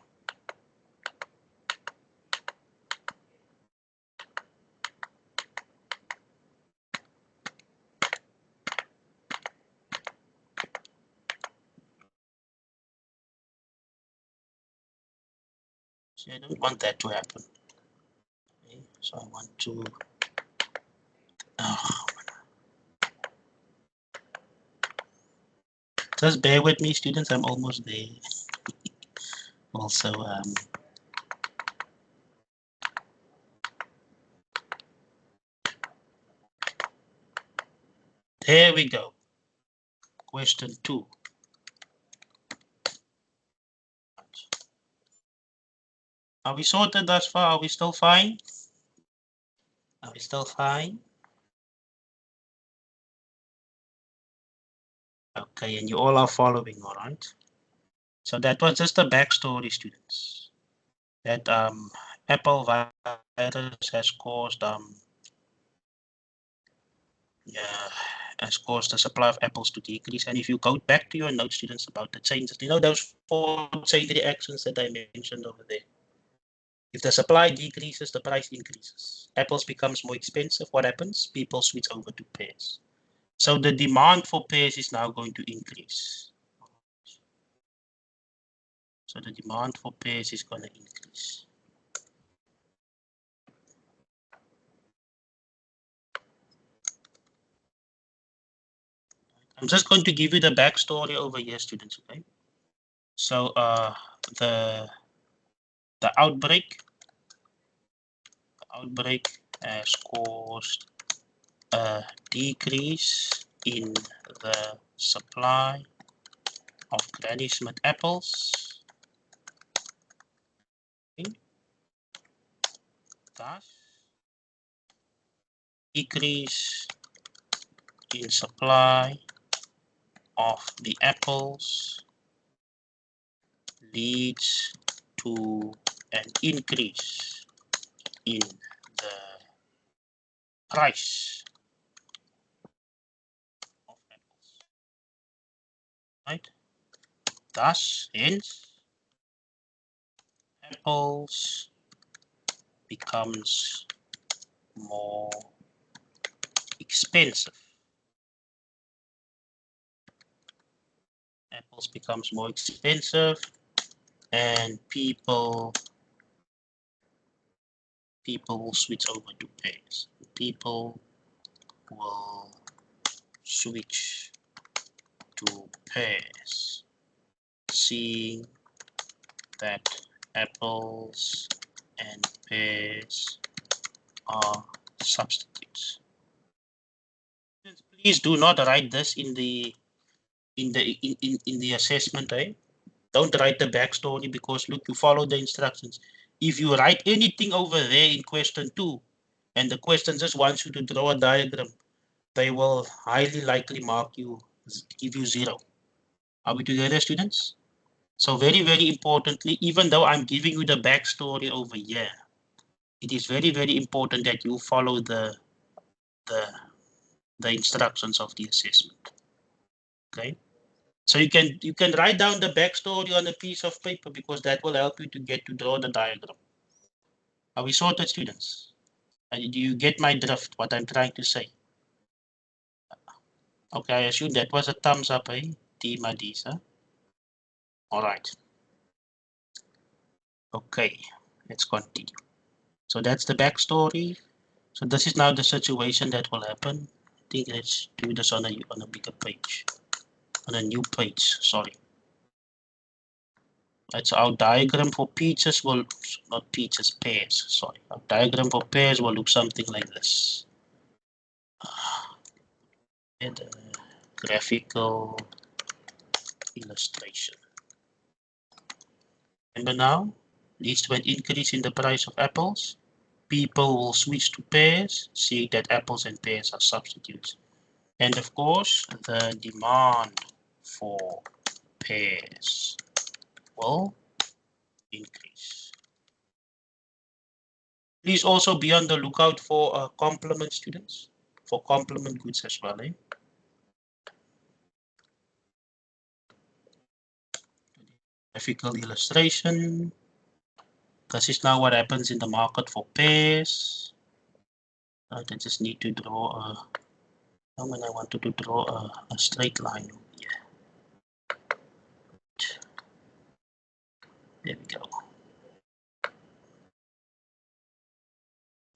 So I don't want that to happen. Okay. So I want to. Oh, just bear with me, students. I'm almost there. Also, there we go. Question 2. Are we sorted thus far? Are we still fine? Are we still fine? Okay, and you all are following, all right? So that was just a backstory, students. That Apple virus has caused the supply of apples to decrease. And if you go back to your notes, students, about the changes, you know those 4 chain reactions that I mentioned over there. If the supply decreases, the price increases. Apples becomes more expensive. What happens? People switch over to pears. So the demand for pears is now going to increase. So the demand for pears is going to increase. I'm just going to give you the backstory over here, students. Okay. So the outbreak has caused a decrease in the supply of Granny Smith apples. Okay. Thus, decrease in supply of the apples leads to an increase in the price of apples, right? Thus, hence, apples becomes more expensive. Apples becomes more expensive, and people will switch over to pears. People will switch to pears, seeing that apples and pairs are substitutes. Please do not write this in the assessment. Don't write the backstory, because look, you follow the instructions. If you write anything over there in question 2 and the question just wants you to draw a diagram, they will highly likely mark you, give you 0. Are we together, students? So very, very importantly, even though I'm giving you the backstory over here, it is very, very important that you follow the instructions of the assessment. Okay. So you can write down the backstory on a piece of paper, because that will help you to get to draw the diagram. Are we sorted, students? Do you get my drift, what I'm trying to say? Okay, I assume that was a thumbs up, Team Adisa. All right. Okay, let's continue. So that's the backstory. So this is now the situation that will happen. I think let's do this on a bigger page, on a new page, sorry. That's our diagram for peaches will, not peaches, pears, sorry. Our diagram for pears will look something like this. And a graphical illustration. Remember now, leads to an increase in the price of apples. People will switch to pears, seeing that apples and pears are substitutes. And of course, the demand for pears will increase. Please also be on the lookout for complement, students, for complement goods as well. Graphical illustration. This is now what happens in the market for pears. I just need to draw a, I wanted to draw a straight line over here. There we go.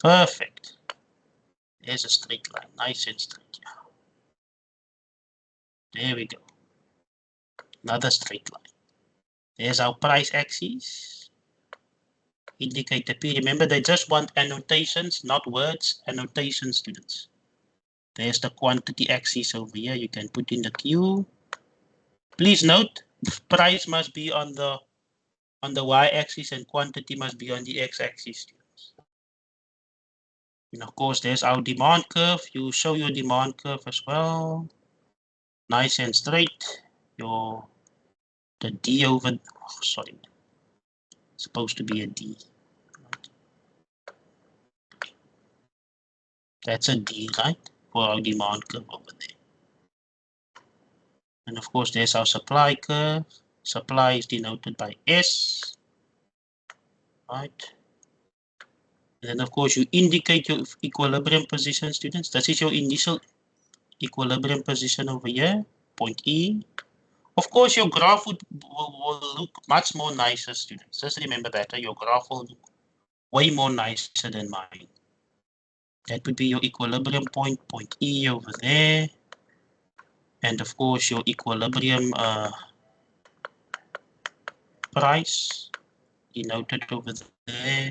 Perfect. There's a straight line, nice and straight. There we go. Another straight line. There's our price axis. Indicate the P. Remember, they just want annotations, not words. Annotations, students. There's the quantity axis over here. You can put in the Q. Please note, price must be on the y-axis and quantity must be on the x-axis, students. And of course, there's our demand curve. You show your demand curve as well. Nice and straight. The D over, oh, sorry, it's supposed to be a D. That's a D, right? For our demand curve over there. And of course, there's our supply curve. Supply is denoted by S, right? And then of course, you indicate your equilibrium position, students. This is your initial equilibrium position over here, point E. Of course, your graph will look much more nicer, students. Just remember that your graph will look way more nicer than mine. That would be your equilibrium point, point E over there. And of course, your equilibrium price denoted over there.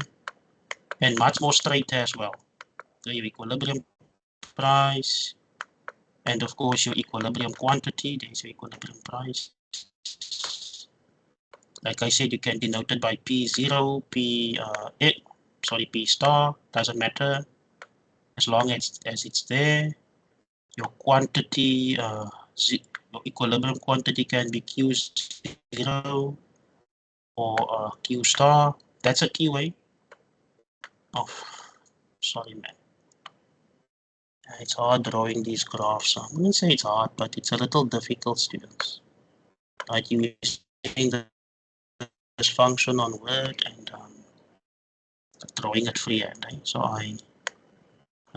And much more straight as well. So your equilibrium price. And of course, your equilibrium quantity. There's your equilibrium price. Like I said, you can denote it by P0, P star, doesn't matter. As long as it's there. Your quantity, your equilibrium quantity can be Q0 or Q star. That's a keyway. Oh, sorry, man. It's hard drawing these graphs. I wouldn't say it's hard, but it's a little difficult, students. Like using this function on Word and drawing it freehand. So I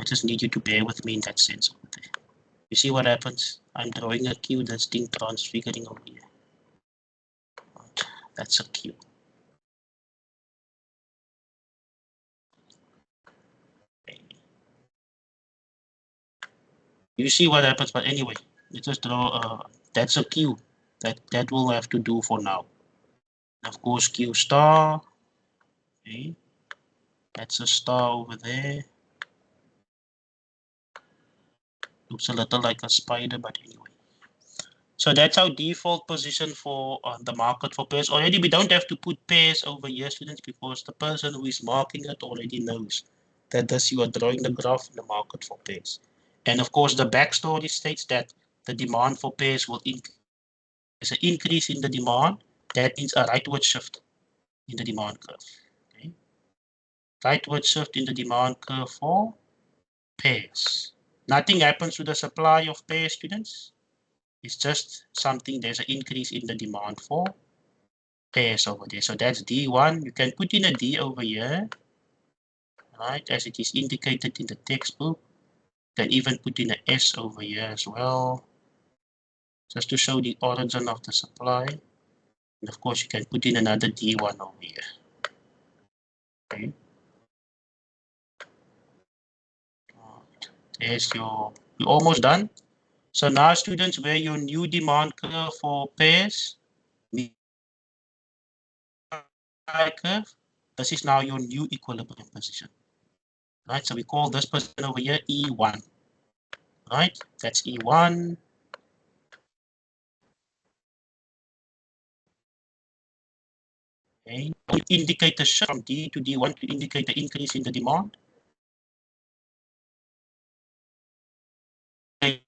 just need you to bear with me in that sense. You see what happens? I'm drawing a Q, this thing transfiguring over here. That's a Q. Okay. You see what happens, but anyway, let's just draw that's a Q. That will have to do for now. And of course, Q star. Okay. That's a star over there. Looks a little like a spider, but anyway. So that's our default position for the market for pairs. Already we don't have to put pairs over here, students, because the person who is marking it already knows that this you are drawing the graph in the market for pairs. And of course, the backstory states that the demand for pairs will increase. There's an increase in the demand. That means a rightward shift in the demand curve. Okay? Rightward shift in the demand curve for pairs. Nothing happens to the supply of pairs, students. It's just something, there's an increase in the demand for pairs over there. So that's D1. You can put in a D over here, right, as it is indicated in the textbook. You can even put in an S over here as well, just to show the origin of the supply. And of course, you can put in another D1 over here. Okay. There's you're almost done. So now, students, where your new demand curve for pairs, curve, this is now your new equilibrium position. Right, so we call this position over here E1. Right, that's E1. Okay, we indicate the shift from D to D1 to indicate the increase in the demand. Okay.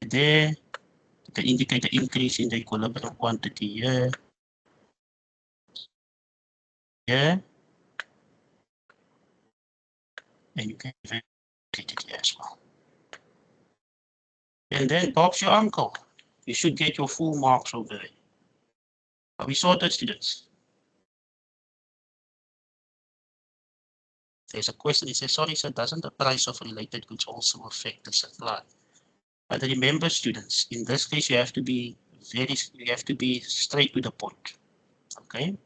There, you can indicate the increase in the equilibrium quantity here. Here. And you can indicate it here as well. And then Bob's your uncle. You should get your full marks over there. Are we sorted, students? There's a question. It says, sorry, sir, doesn't the price of related goods also affect the supply? But remember, students, in this case, you have to be straight to the point. Okay.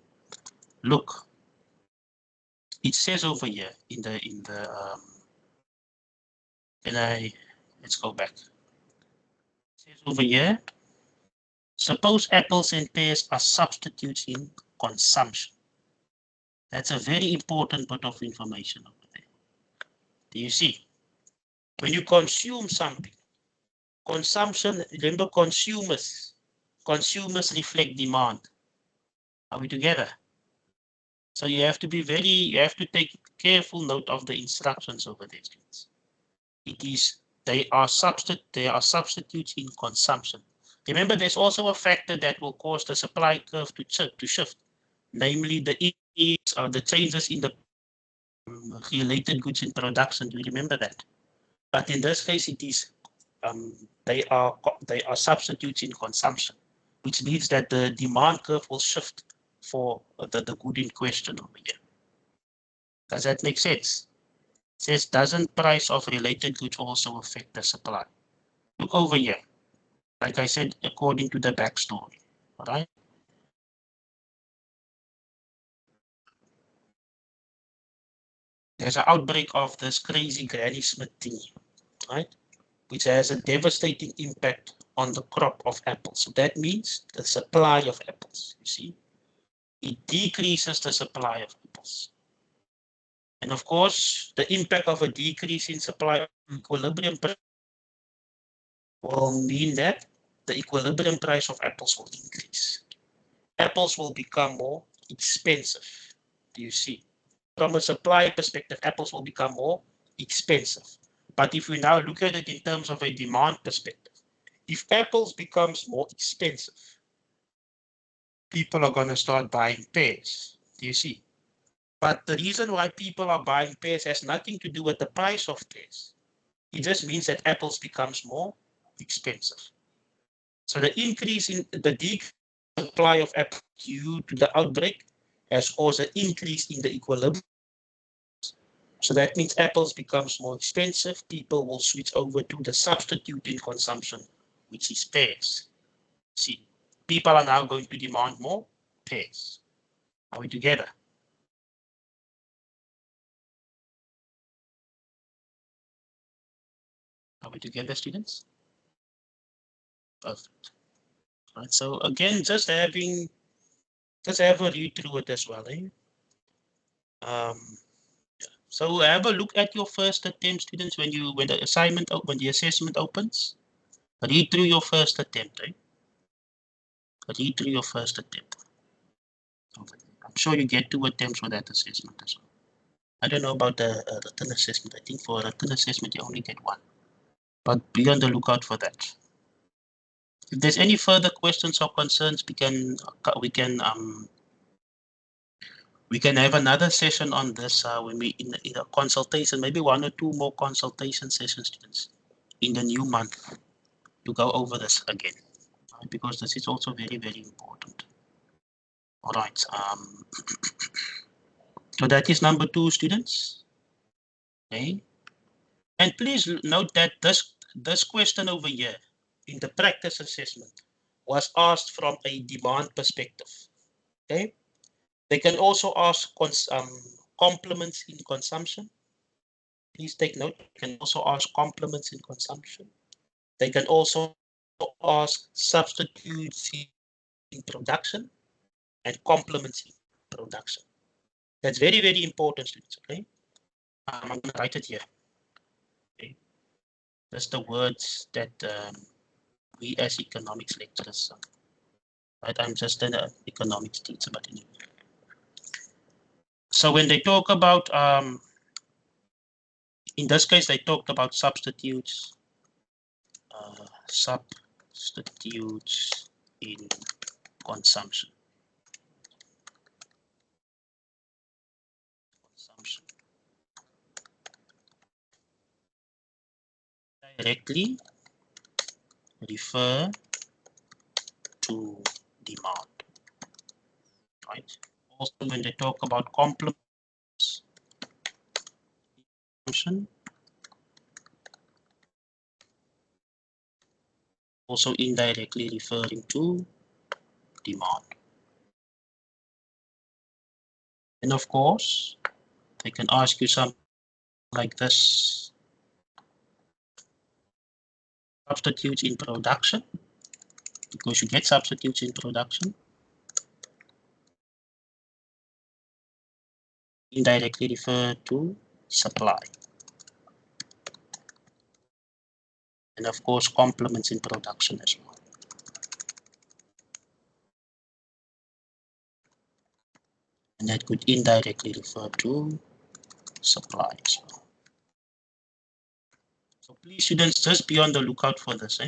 Look, it says over here let's go back. It says over here, suppose apples and pears are substitutes in consumption. That's a very important bit of information over there. Do you see? When you consume something, consumption, remember consumers reflect demand. Are we together? So you have to take careful note of the instructions over there, students. They are substitutes in consumption. Remember, there's also a factor that will cause the supply curve to shift, namely the increase or the changes in the related goods in production. Do you remember that? But in this case, it is they are substitutes in consumption, which means that the demand curve will shift for the good in question over here. Does that make sense? It says, doesn't price of related goods also affect the supply? Look over here. Like I said, according to the backstory, all right? There's an outbreak of this crazy Granny Smith thing, right? Which has a devastating impact on the crop of apples. So that means the supply of apples, you see? It decreases the supply of apples. And of course, the impact of a decrease in supply of equilibrium will mean that the equilibrium price of apples will increase. Apples will become more expensive. Do you see? From a supply perspective, apples will become more expensive. But if we now look at it in terms of a demand perspective, if apples becomes more expensive, people are going to start buying pears. Do you see? But the reason why people are buying pears has nothing to do with the price of pears. It just means that apples becomes more expensive. So the increase in the decrease in supply of apples due to the outbreak has caused an increase in the equilibrium. So that means apples becomes more expensive. People will switch over to the substitute in consumption, which is pears. See, people are now going to demand more pears. Are we together? Are we together, students? Perfect. Right, so again, just have a read through it as well. So have a look at your first attempt, students, when the assessment opens. Read through your first attempt. Read through your first attempt. I'm sure you get 2 attempts for that assessment as well. I don't know about the written assessment. I think for a written assessment you only get 1. But be on the lookout for that. If there's any further questions or concerns, we can have another session on this when we in a consultation, maybe 1 or 2 more consultation sessions, students, in the new month to go over this again, right? Because this is also very, very important. All right. So that is number 2, students. Okay. And please note that this question over here in the practice assessment was asked from a demand perspective. Okay. They can also ask complements in consumption. Please take note. They can also ask complements in consumption. They can also ask substitutes in production and complements in production. That's very, very important, students. Okay. I'm going to write it here. Okay. That's the words that we as economics lecturers. Right. I'm just an economics teacher, but anyway. So when they talk about in this case, they talked about substitutes, substitutes in consumption. Directly refer to demand, right? Also, when they talk about complements, also indirectly referring to demand. And of course, they can ask you something like this. Substitutes in production, because you get substitutes in production. Indirectly refer to supply. And of course, complements in production as well. And that could indirectly refer to supply as well. So please, students, just be on the lookout for this.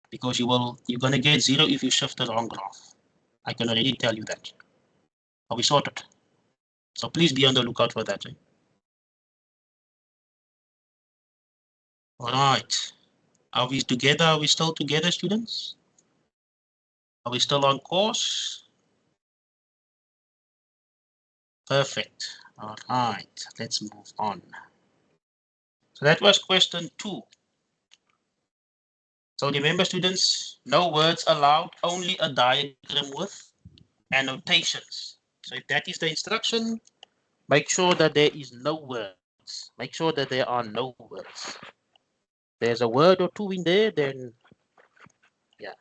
Because you're gonna get 0 if you shift the wrong graph. I can already tell you that. Are we sorted? So please be on the lookout for that. All right. Are we together? Are we still together, students? Are we still on course? Perfect. All right. Let's move on. So that was question 2. So remember, students, no words allowed, only a diagram with annotations. So if that is the instruction, make sure that there is no words. Make sure that there are no words. There's a word or 2 in there, then yeah,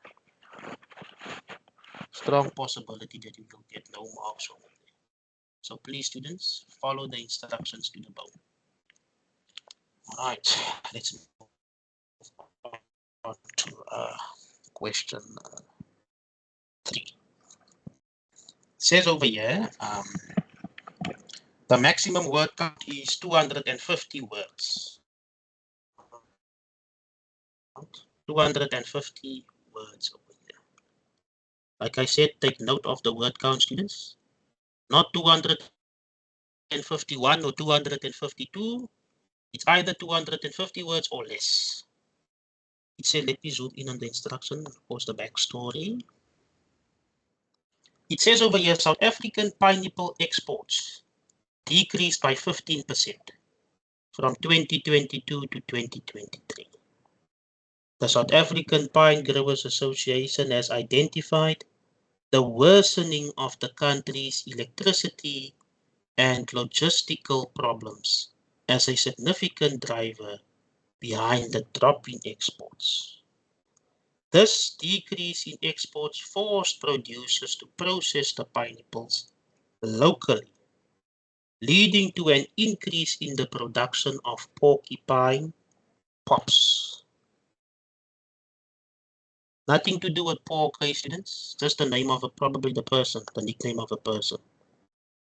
strong possibility that you will get no marks from it. So please, students, follow the instructions to the bone. All right, let's move on to question 3. It says over here, the maximum word count is 250 words. 250 words over here. Like I said, take note of the word count, students. Not 251 or 252, It's either 250 words or less. It said, let me zoom in on the instruction, of course, the backstory. It says over here, South African pineapple exports decreased by 15% from 2022 to 2023. The South African Pine Growers Association has identified the worsening of the country's electricity and logistical problems as a significant driver behind the drop in exports. This decrease in exports forced producers to process the pineapples locally, leading to an increase in the production of porcupine pops. Nothing to do with pork, students, just the name of probably the person, the nickname of a person.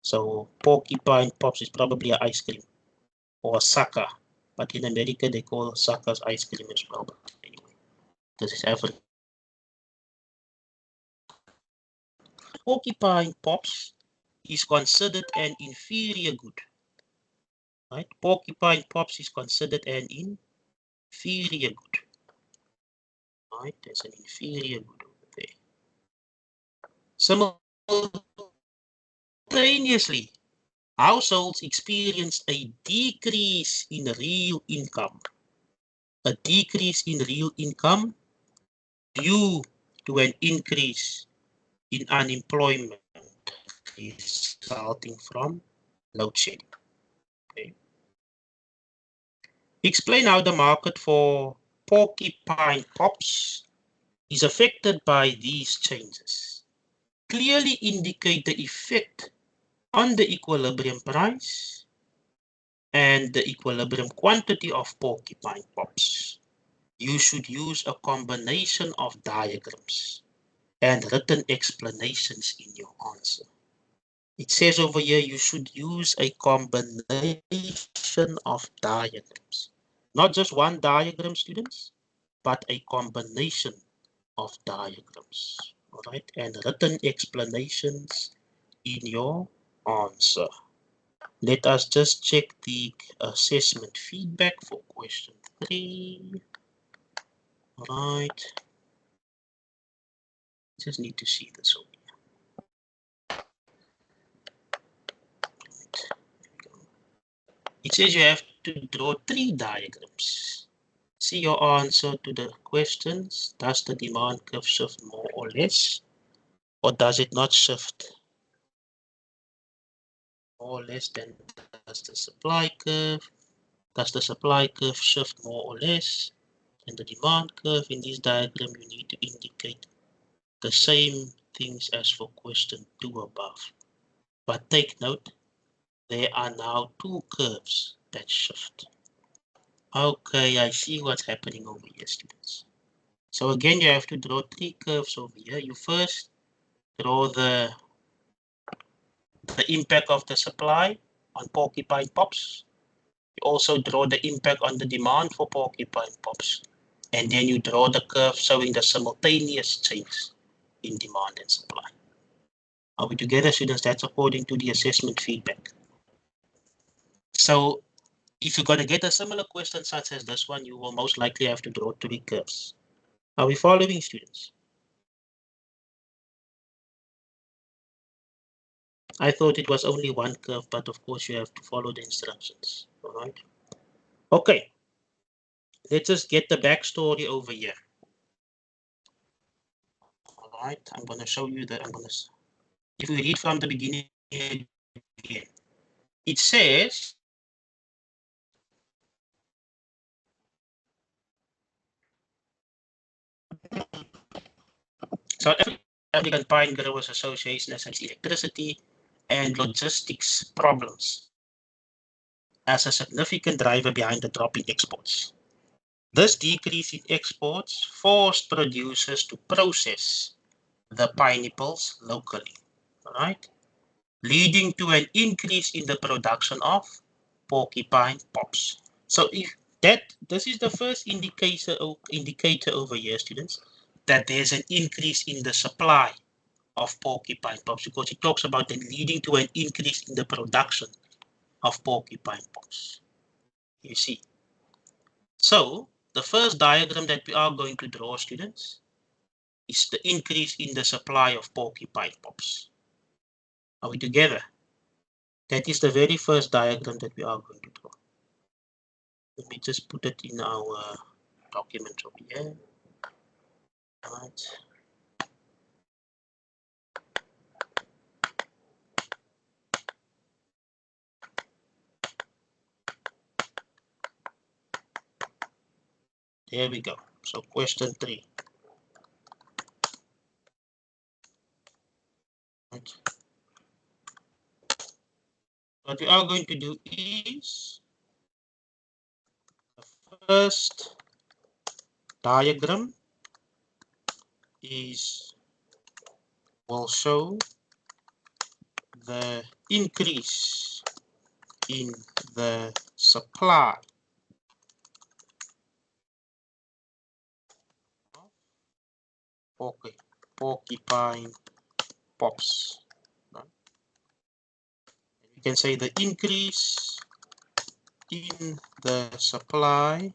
So porcupine pops is probably an ice cream or a sucker, but in America they call suckers ice cream as well. But anyway, this is Africa. Porcupine pops is considered an inferior good. Right? Porcupine pops is considered an inferior good. Right? There's an inferior good over there. Simultaneously, households experienced a decrease in real income. A decrease in real income due to an increase in unemployment resulting from load shedding. Okay. Explain how the market for porcupine pops is affected by these changes. Clearly indicate the effect on the equilibrium price and the equilibrium quantity of porcupine pops. You should use a combination of diagrams and written explanations in your answer. It says over here you should use a combination of diagrams. Not just one diagram, students, but a combination of diagrams. All right, and written explanations in your answer. Let us just check the assessment feedback for question 3. All right. Just need to see this over here. Right. It says you have to draw 3 diagrams. See your answer to the questions. Does the demand curve shift more or less? Or does it not shift more or less than does the supply curve? Does the supply curve shift more or less than the demand curve? In this diagram, you need to indicate the same things as for question 2 above. But take note, there are now 2 curves that shift. Okay, I see what's happening over here, students. So again, you have to draw 3 curves over here. You first draw the impact of the supply on porcupine pops. You also draw the impact on the demand for porcupine pops. And then you draw the curve showing the simultaneous change in demand and supply. Are we together, students? That's according to the assessment feedback. So if you're going to get a similar question such as this one, you will most likely have to draw 3 curves. Are we following, students? I thought it was only 1 curve, but of course you have to follow the instructions. All right. Okay. Let's just get the backstory over here. All right. I'm going to show you that. If we read from the beginning again, it says, South African Pine Growers Association has electricity and logistics problems as a significant driver behind the drop in exports. This decrease in exports forced producers to process the pineapples locally, right? Leading to an increase in the production of porcupine pops. So if this is the first indicator over here, students, that there's an increase in the supply of porcupine pops, because it talks about them leading to an increase in the production of porcupine pops. You see. So the first diagram that we are going to draw, students, is the increase in the supply of porcupine pops. Are we together? That is the very first diagram that we are going to draw. Let me just put it in our document over here. Right. There we go. So question 3. Right. What we are going to do is the first diagram will show the increase in the supply of porcupine pops. Right? We can say the increase in the supply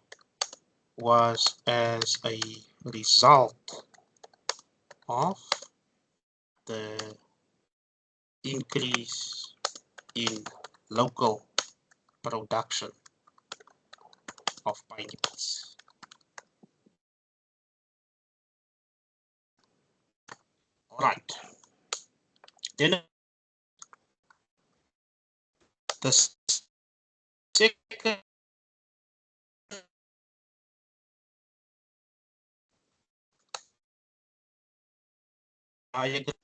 was as a result of the increase in local production of pineapples. All right. Then the second diagram.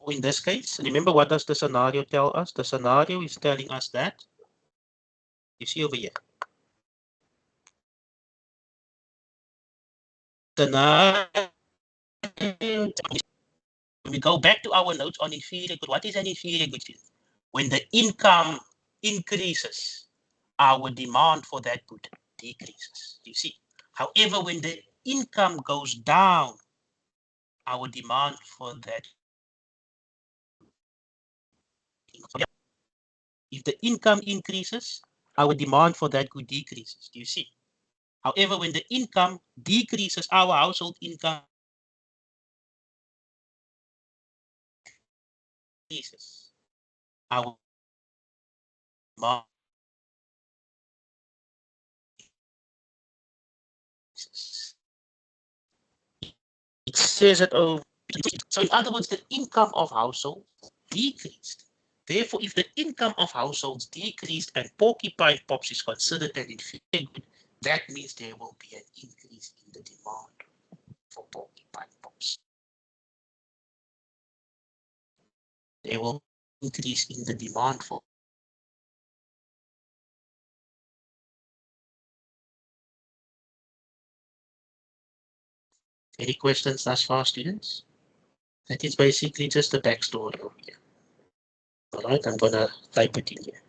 In this case, remember, what does the scenario tell us? The scenario is telling us that, you see over here, scenario, we go back to our notes on inferior good. What is an inferior good? When the income increases, our demand for that good decreases. You see. However, when the income goes down, our demand for that. If the income increases, our demand for that good decreases. Do you see? However, when the income decreases, our household income increases. Our demand decreases. It says it over. So in other words, the income of households decreased. Therefore, if the income of households decreased and porcupine pops is considered an inferior good, that means there will be an increase in the demand for porcupine pops. There will be an increase in the demand for. Any questions thus far, students? That is basically just the backstory over here. All right, I'm going to type it in here.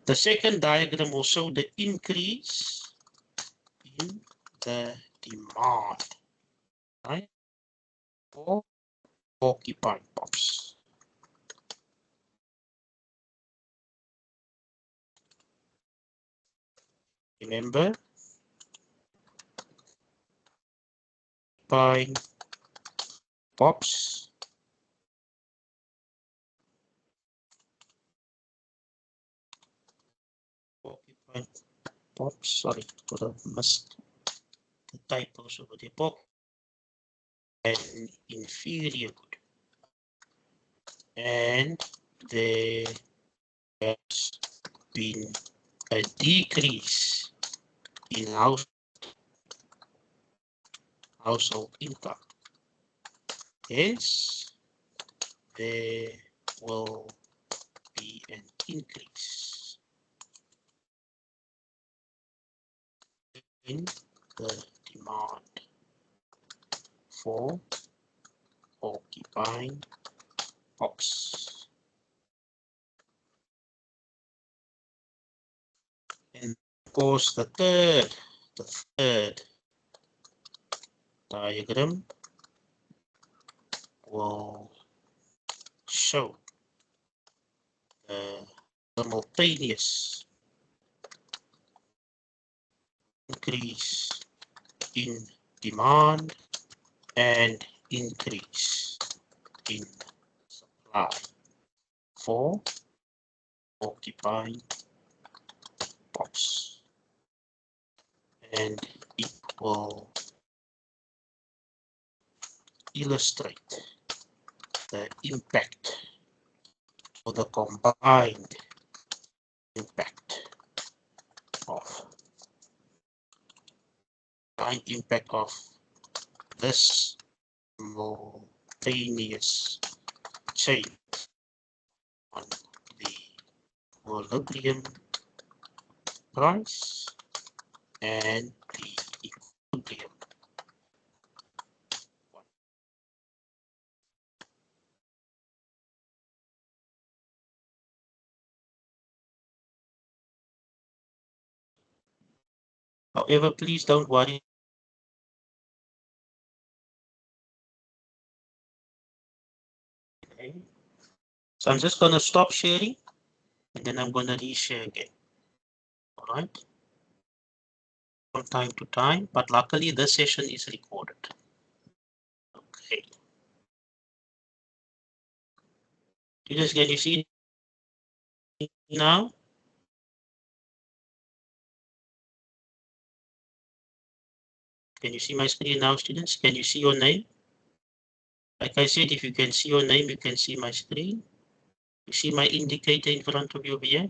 The second diagram will show the increase in the demand, right, for porcupine pops. Remember, porcupine pops sorry, could have missed the typos over there. Pop an inferior good, and there has been a decrease in household income. Hence, there will be an increase in the demand for porcupine pops. And of course, the third diagram will show the simultaneous increase in demand and increase in supply for occupied box, and it will illustrate the impact or the combined impact of this simultaneous change on the equilibrium price and the equilibrium one. However, please don't worry. Okay. So I'm just going to stop sharing and then I'm going to reshare again. All right. From time to time, but luckily this session is recorded. Okay. Students, can you see now? Can you see my screen now, students? Can you see your name? Like I said, if you can see your name, you can see my screen. You see my indicator in front of you over here?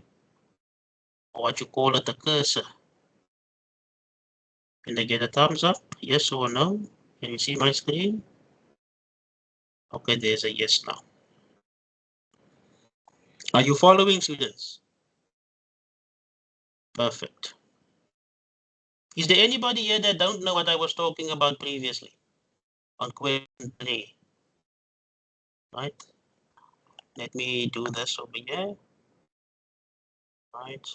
Or what you call it, a cursor. Can I get a thumbs up? Yes or no? Can you see my screen? Okay, there's a yes now. Are you following, students? Perfect. Is there anybody here that don't know what I was talking about previously on question 3? Right? Let me do this over here. Right.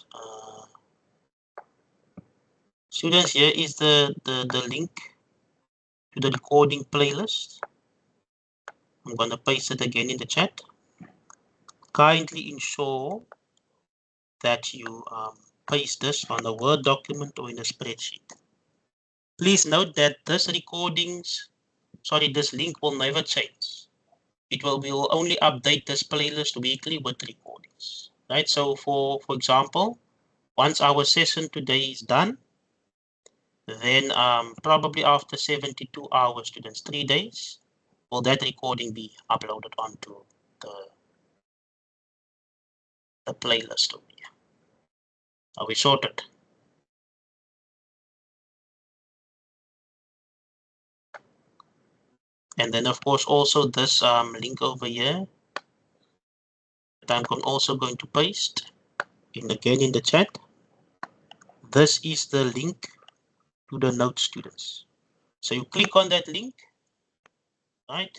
Students, here is the link to the recording playlist. I'm going to paste it again in the chat. Kindly ensure that you paste this on a Word document or in a spreadsheet. Please note that this link will never change. We will only update this playlist weekly with recordings. Right? So for example, once our session today is done, then probably after 72 hours, students, 3 days, will that recording be uploaded onto the playlist over here. Are we sorted? And then of course also this link over here that I'm also going to paste again in the chat. This is the link to the notes, students. So you click on that link, right?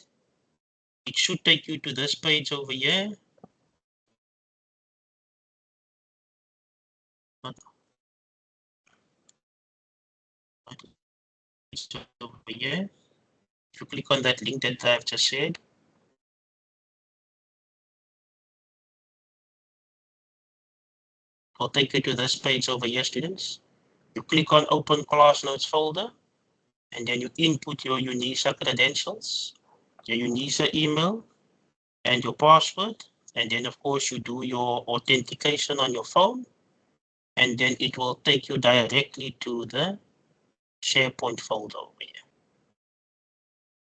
It should take you to this page over here. Over here. If you click on that link that I've just shared, it'll take you to this page over here, students. You click on Open Class Notes folder, and then you input your UNISA credentials, your UNISA email, and your password. And then, of course, you do your authentication on your phone, and then it will take you directly to the SharePoint folder over here.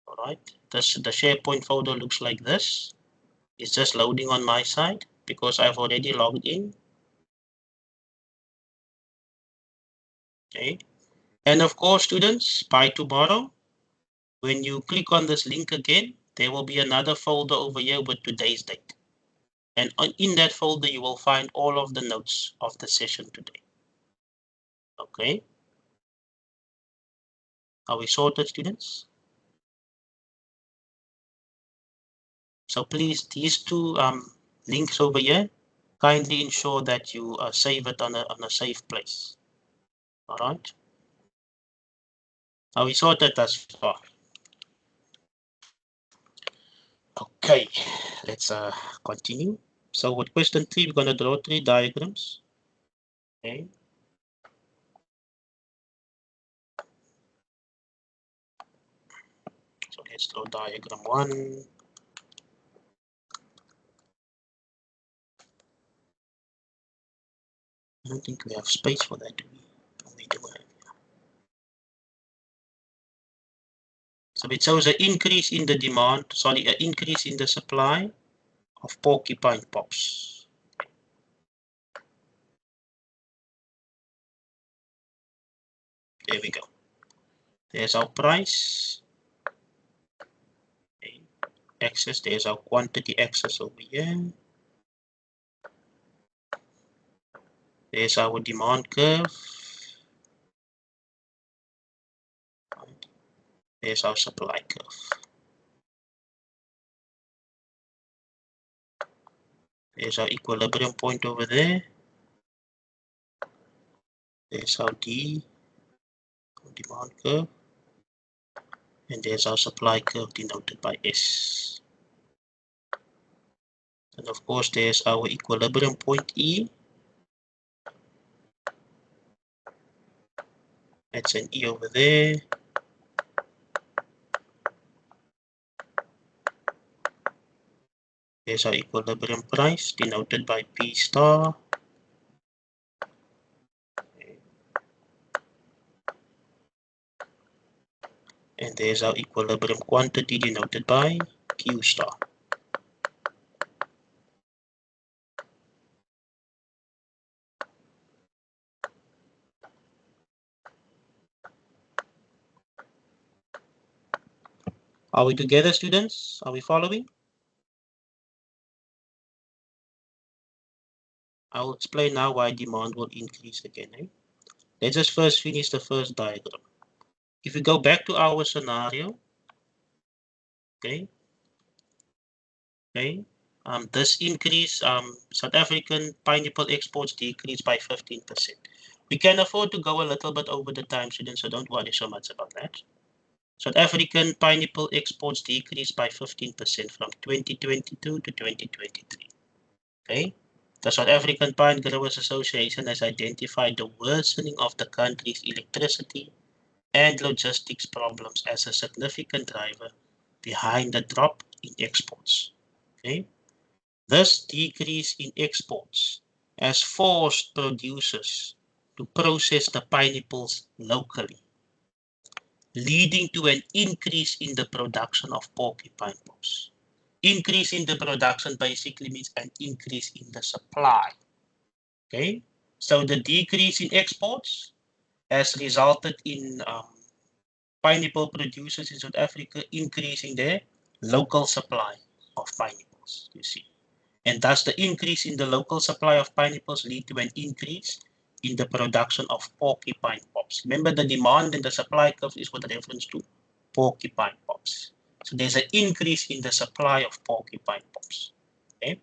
All right, the SharePoint folder looks like this. It's just loading on my side because I've already logged in. Okay, and of course, students, by tomorrow, when you click on this link again, there will be another folder over here with today's date. And in that folder, you will find all of the notes of the session today. Okay. Are we sorted, students? So please, these two links over here, kindly ensure that you save it on a safe place. All right. Are we sorted thus far? Okay, let's continue. So with question 3, we're going to draw 3 diagrams. Okay. let's draw diagram 1. I don't think we have space for that. We do have. So it shows an increase in the demand, sorry, an increase in the supply of porcupine pops. There we go. There's our price. Okay. Axis, there's our quantity axis over here. There's our demand curve. There's our supply curve. There's our equilibrium point over there. There's our demand curve. And there's our supply curve denoted by S. And of course, there's our equilibrium point E. That's an E over there. There's our equilibrium price denoted by P star. And there's our equilibrium quantity denoted by Q star. Are we together, students? Are we following? I'll explain now why demand will increase again. Let's just first finish the first diagram. If we go back to our scenario, okay, this increase, South African pineapple exports decreased by 15%. We can afford to go a little bit over the time, students, so don't worry so much about that. South African pineapple exports decreased by 15% from 2022 to 2023. Okay, the South African Pine Growers Association has identified the worsening of the country's electricity and logistics problems as a significant driver behind the drop in exports. Okay, this decrease in exports has forced producers to process the pineapples locally, leading to an increase in the production of porcupine pops. Increase in the production basically means an increase in the supply. Okay, so the decrease in exports has resulted in pineapple producers in South Africa increasing their local supply of pineapples, you see. And thus the increase in the local supply of pineapples lead to an increase in the production of porcupine pops. Remember, the demand and the supply curve is with reference to porcupine pops. So there's an increase in the supply of porcupine pops. Okay.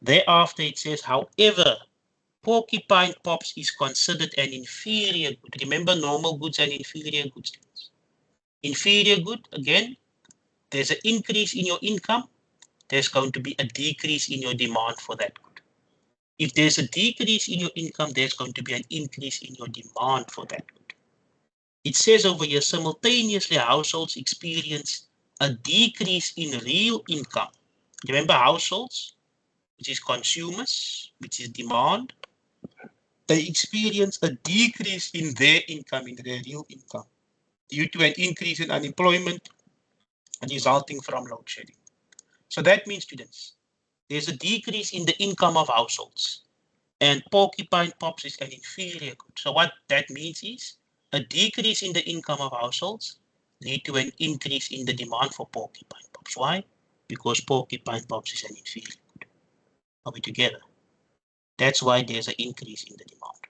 Thereafter it says, however, porcupine pops is considered an inferior good. Remember, normal goods and inferior goods. Inferior good, again, there's an increase in your income, there's going to be a decrease in your demand for that good. If there's a decrease in your income, there's going to be an increase in your demand for that good. It says over here, simultaneously, households experience a decrease in real income. Remember, households, which is consumers, which is demand, they experience a decrease in their income, in their real income, due to an increase in unemployment resulting from load shedding. So that means, students, there's a decrease in the income of households, and porcupine pops is an inferior good. So what that means is a decrease in the income of households lead to an increase in the demand for porcupine pops. Why? Because porcupine pops is an inferior good. Are we together? That's why there's an increase in the demand.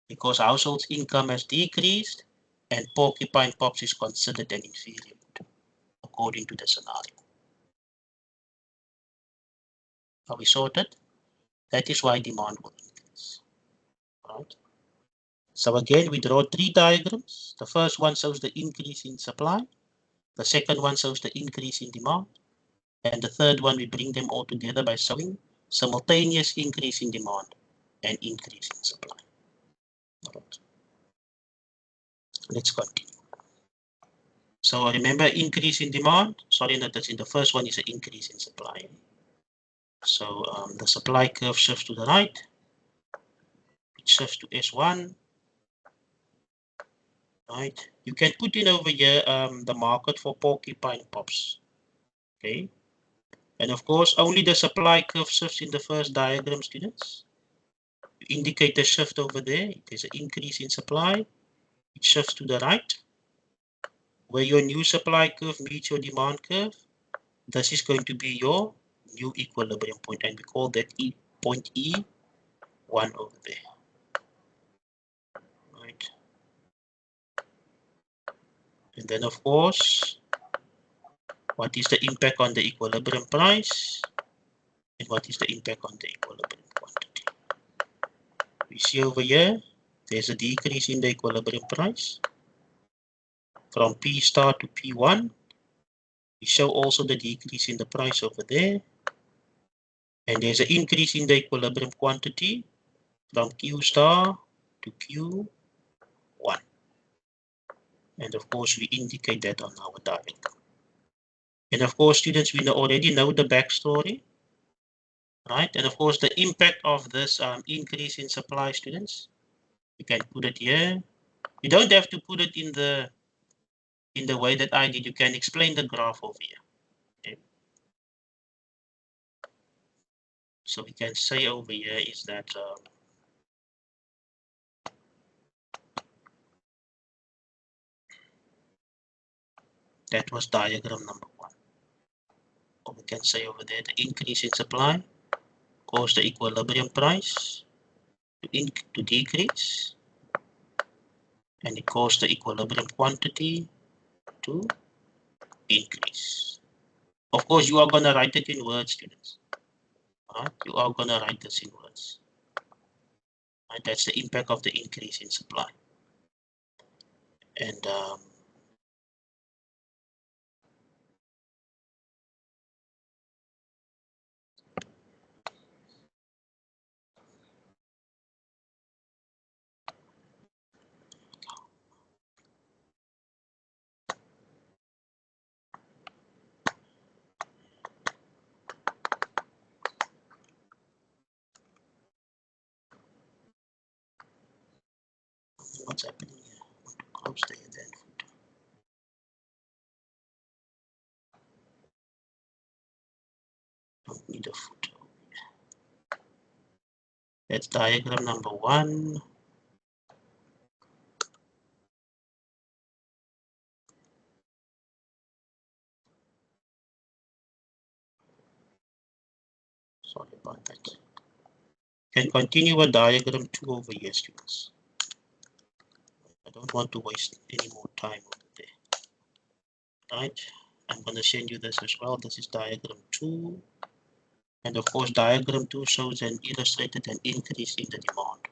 Because households' income has decreased and porcupine pops is considered an inferior good, according to the scenario. Are we sorted? That is why demand will increase. Right? So again, we draw three diagrams. The first one shows the increase in supply. The second one shows the increase in demand. And the third one, we bring them all together by showing simultaneous increase in demand and increase in supply. All right. Let's continue. So remember, increase in demand. Sorry, no, that's in the first one is an increase in supply. So the supply curve shifts to the right. It shifts to S1. Right. You can put in over here the market for porcupine pops. Okay. And of course, only the supply curve shifts in the first diagram, students. You indicate the shift over there. There's an increase in supply. It shifts to the right. Where your new supply curve meets your demand curve, this is going to be your new equilibrium point, and we call that point E1 over there. Right. And then of course, what is the impact on the equilibrium price? And what is the impact on the equilibrium quantity? We see over here, there's a decrease in the equilibrium price from P star to P1. We show also the decrease in the price over there. And there's an increase in the equilibrium quantity from Q star to Q1. And of course, we indicate that on our diagram. And of course, students, we already know the backstory, right? And of course, the impact of this increase in supply, students, you can put it here. You don't have to put it in the way that I did. You can explain the graph over here. Okay. So we can say over here is that that was diagram number 1. Or we can say over there the increase in supply caused the equilibrium price to decrease, and it caused the equilibrium quantity to increase. Of course, you are going to write it in words, students. Right? You are going to write this in words. Right? That's the impact of the increase in supply. And what's happening here? I want to close the event. Don't need a footer. That's diagram number 1. Sorry about that. Can continue with diagram 2 over here, students. I don't want to waste any more time over there. Right? I'm going to send you this as well. This is diagram 2. And of course, diagram 2 shows an illustrated an increase in the demand.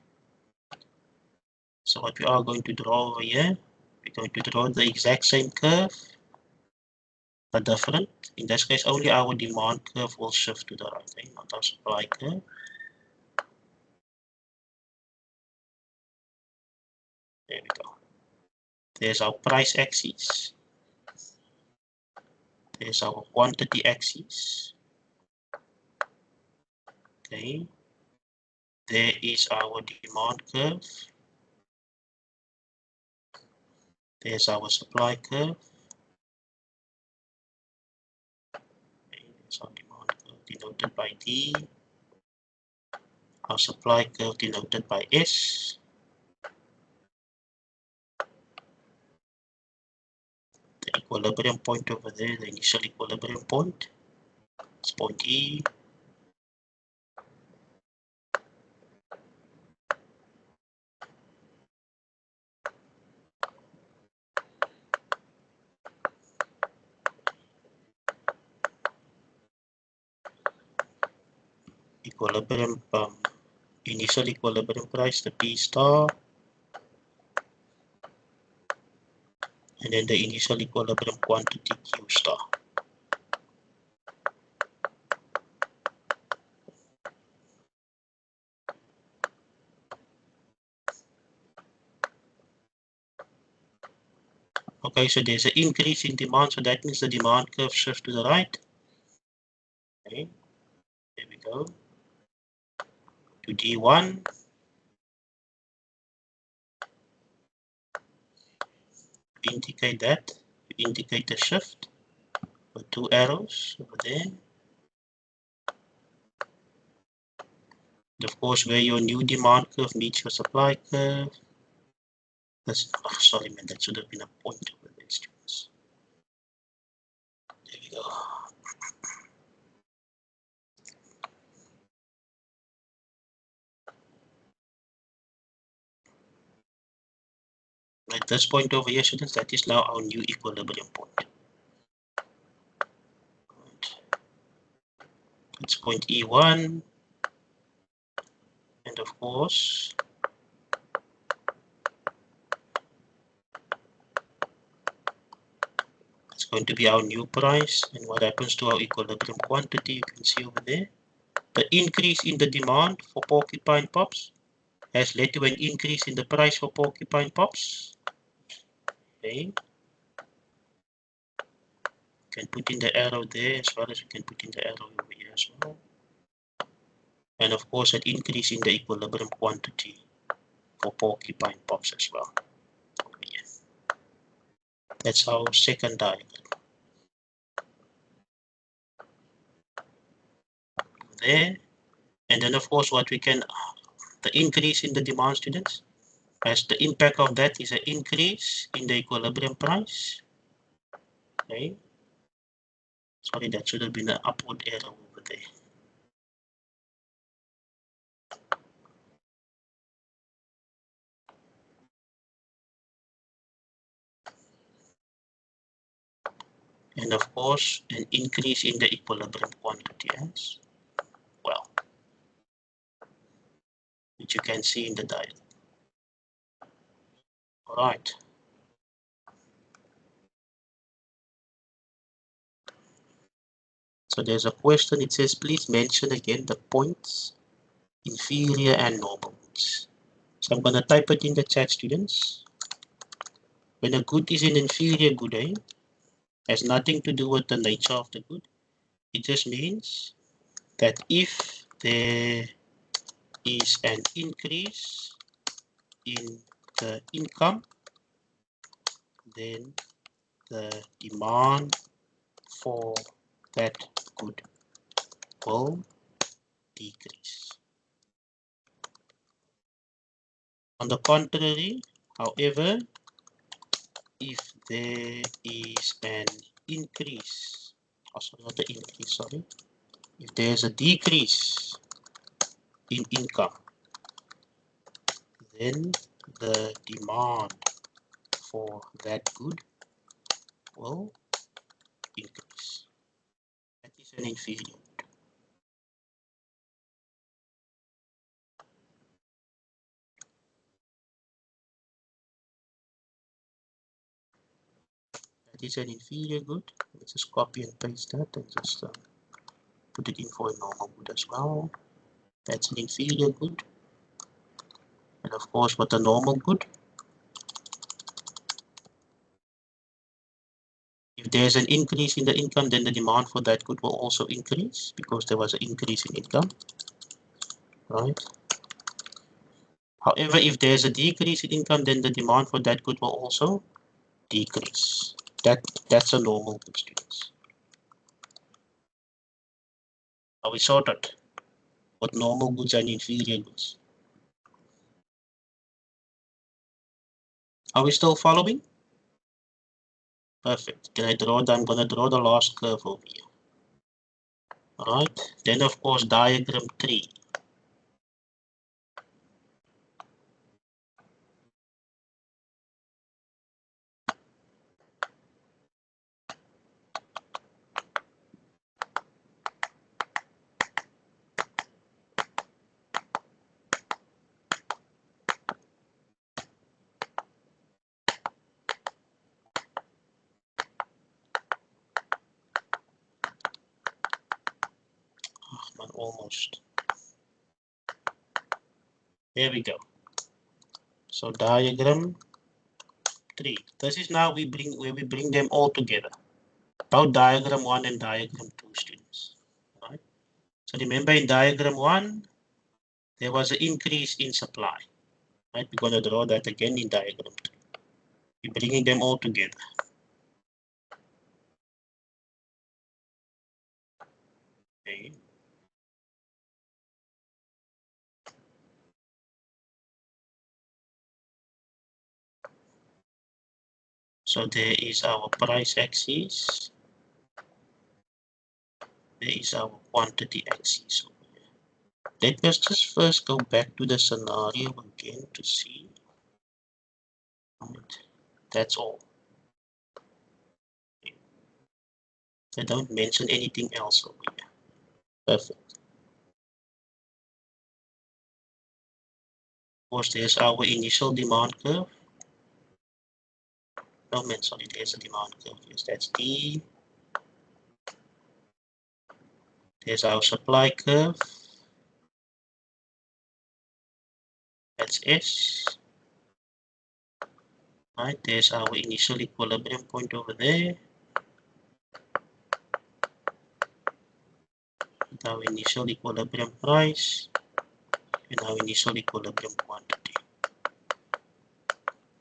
So what we are going to draw over here, we're going to draw the exact same curve, but different. In this case, only our demand curve will shift to the right, okay? Not our supply curve. There we go. There's our price axis. There's our quantity axis. Okay. There is our demand curve. There's our supply curve. Okay. There's our demand curve denoted by D. Our supply curve denoted by S. The equilibrium point over there, the initial equilibrium point, it's point E. Equilibrium, initial equilibrium price, the P star, and then the initial equilibrium quantity Q star. Okay, so there's an increase in demand, so that means the demand curve shifts to the right. Okay, there we go. To D1. Indicate that. Indicate the shift with two arrows over there. And of course, where your new demand curve meets your supply curve. That's, oh, sorry, man, that should have been a point over there, students. There we go. At this point over here, students, that is now our new equilibrium point. It's point E1, and of course, it's going to be our new price. And what happens to our equilibrium quantity, you can see over there. The increase in the demand for porcupine pops has led to an increase in the price for porcupine pops. Okay. You can put in the arrow there as well as you can put in the arrow over here as well. And of course, an increase in the equilibrium quantity for porcupine pops as well. Over here. That's our second diagram. There. And then of course, what we can, the increase in the demand, students, as the impact of that is an increase in the equilibrium price. Okay. Sorry, that should have been an upward arrow over there. And of course, an increase in the equilibrium quantity as well, which you can see in the diagram. All right. So there's a question. It says, please mention again the points, inferior and normal goods. So I'm going to type it in the chat, students. When a good is an inferior good, has nothing to do with the nature of the good. It just means that if there is an increase in the income, then the demand for that good will decrease. On the contrary, however, if there is an increase, also not the increase, sorry, if there's a decrease in income, then the demand for that good will increase. That is an inferior. That is an inferior good. Let's just copy and paste that and just put it in for a normal good as well. That's an inferior good. And of course, with a normal good, if there's an increase in the income, then the demand for that good will also increase because there was an increase in income, right? However, if there's a decrease in income, then the demand for that good will also decrease. That's a normal good, students. Are we sorted? What normal goods and inferior goods? Are we still following? Perfect. Can I draw? I'm gonna draw the last curve over here. All right. Then of course diagram 3. Almost. There we go. So diagram 3. This is now where we bring them all together. About diagram 1 and diagram 2, students. Right? So remember in diagram 1, there was an increase in supply. Right? We're going to draw that again in diagram 2. We're bringing them all together. Okay. So there is our price axis. There is our quantity axis. Let us just first go back to the scenario again to see. Right. That's all. I don't mention anything else over here. Perfect. Of course, there's our initial demand curve. No, man, sorry, there's a demand curve. Yes, that's D. There's our supply curve. That's S. Right, there's our initial equilibrium point over there. And our initial equilibrium price. And our initial equilibrium quantity.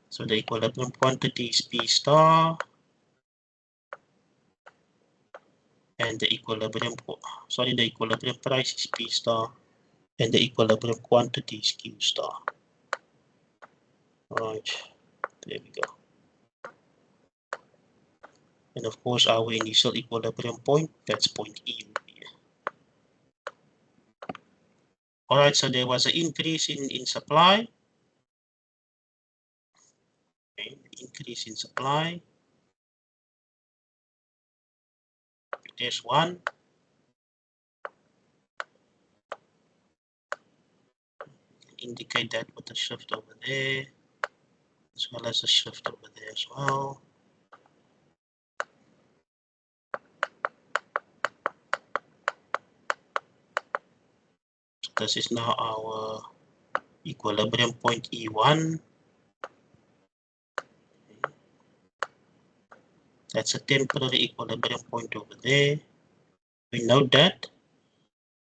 So the equilibrium quantity is P star. And the equilibrium price is P star. And the equilibrium quantity is Q star. Right, there we go. And of course, our initial equilibrium point, that's point E over here. All right, so there was an increase in supply. Okay, increase in supply. There's one. Indicate that with a shift over there, as well as a shift over there as well. So this is now our equilibrium point E1. That's a temporary equilibrium point over there. We note that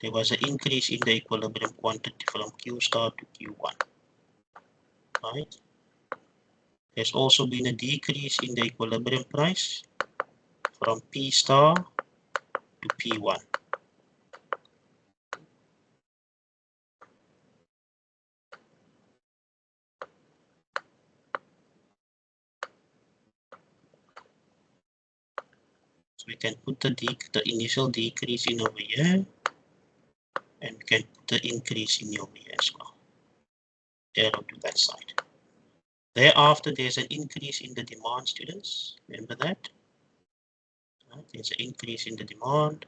there was an increase in the equilibrium quantity from Q star to Q1. Right? There's also been a decrease in the equilibrium price from P star to P1. So we can put the initial decrease in over here, and we can put the increase in over here as well. Arrow to that side. Thereafter, there's an increase in the demand, students. Remember that? Right? There's an increase in the demand.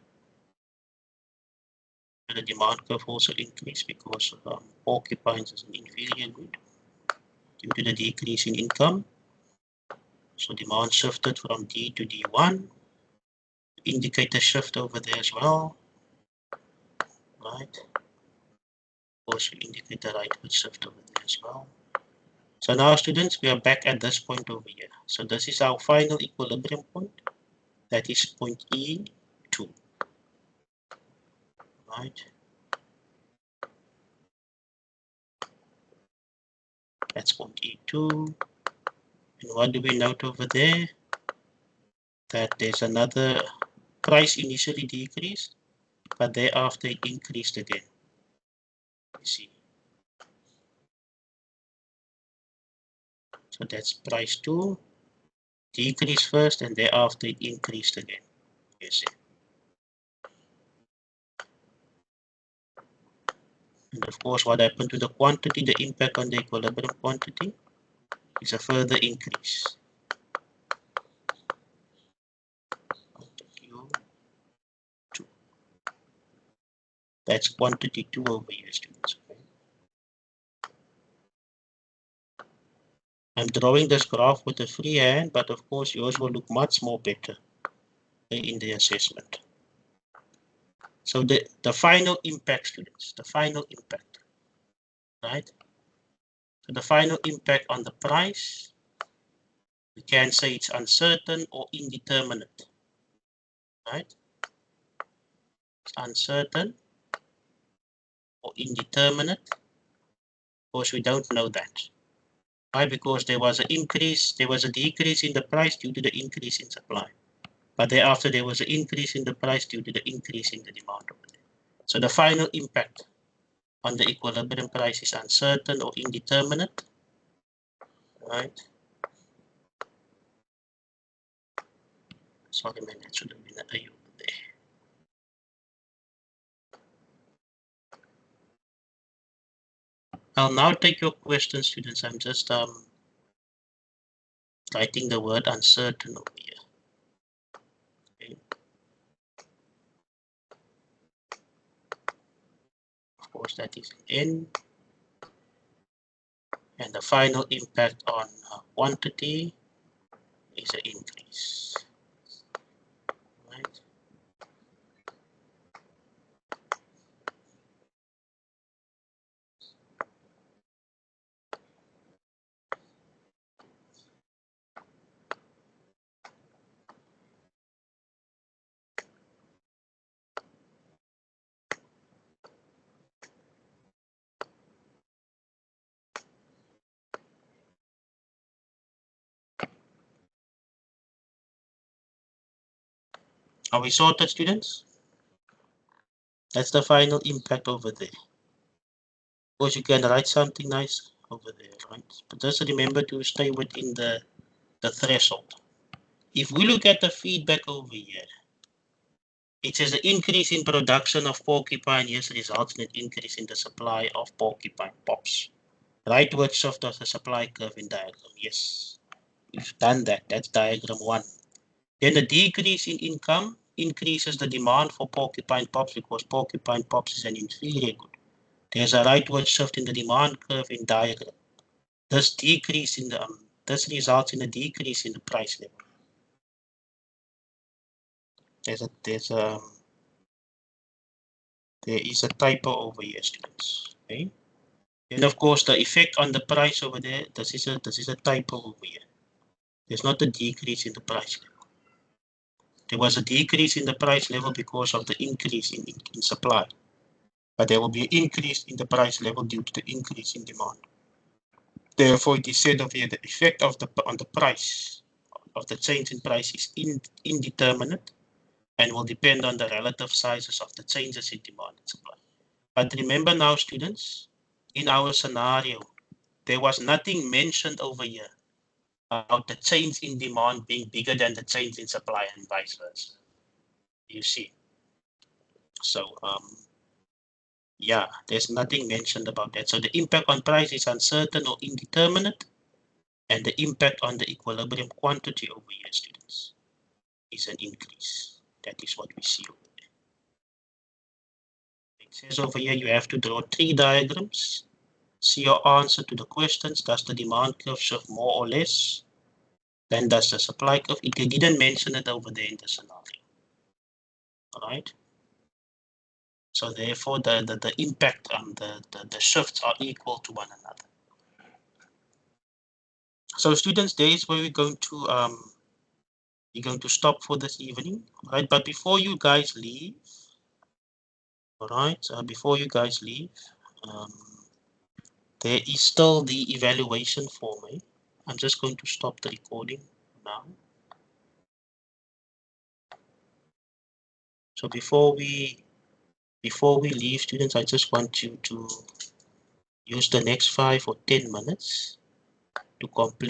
And the demand curve also increased because porcupines is an inferior good due to the decrease in income. So demand shifted from D to D1. Indicate a shift over there as well. Right? Also indicate the rightward shift over there as well. So now, students, we are back at this point over here. So this is our final equilibrium point. That is point E2. Right? That's point E2. And what do we note over there? That there's another price initially decreased, but thereafter it increased again. You see. So that's price 2. Decreased first and thereafter it increased again. You see. And of course, what happened to the quantity, the impact on the equilibrium quantity is a further increase. Q2. That's quantity 2 over here, students. Okay. I'm drawing this graph with a free hand, but of course yours will look much more better in the assessment. So the final impact, students, the final impact, right? So the final impact on the price We can say it's uncertain or indeterminate, right? It's uncertain or indeterminate, because we don't know that. Why? Because there was a decrease in the price due to the increase in supply. But thereafter there was an increase in the price due to the increase in the demand over there. So the final impact on the equilibrium price is uncertain or indeterminate, right? Sorry, man, that should have been an A over there. I'll now take your questions, students. I'm just writing the word uncertain over here. Okay. Of course, that is N. And the final impact on quantity is an increase. Right. Are we sorted, students? That's the final impact over there. Of course, you can write something nice over there, right? But just remember to stay within the threshold. If we look at the feedback over here, it says the increase in production of porcupine yes results in an increase in the supply of porcupine pops. Rightward shift of the supply curve in diagram. Yes, we've done that. That's diagram 1. Then the decrease in income increases the demand for porcupine pops because porcupine pops is an inferior good. There's a rightward shift in the demand curve in diagram. This decrease in the this results in a decrease in the price level. There is a typo over here, students. Okay. And of course, the effect on the price over there. This is a typo over here. There's not a decrease in the price level. There was a decrease in the price level because of the increase in supply. But there will be an increase in the price level due to the increase in demand. Therefore, it is said over here the effect on the price of the change in price is indeterminate and will depend on the relative sizes of the changes in demand and supply. But remember now, students, in our scenario, there was nothing mentioned over here about the change in demand being bigger than the change in supply and vice versa. You see. So, yeah, there's nothing mentioned about that. So the impact on price is uncertain or indeterminate, and the impact on the equilibrium quantity over here, students, is an increase. That is what we see over there. It says over here you have to draw 3 diagrams. See your answer to the questions. Does the demand curve shift more or less? Then does the supply curve? It didn't mention it over there in the scenario. All right. So therefore, the impact on the shifts are equal to one another. So students, there is where we're going to stop for this evening, right? But before you guys leave, all right, before you guys leave, there is still the evaluation form. I'm just going to stop the recording now. So before we leave, students, I just want you to use the next 5 or 10 minutes to complete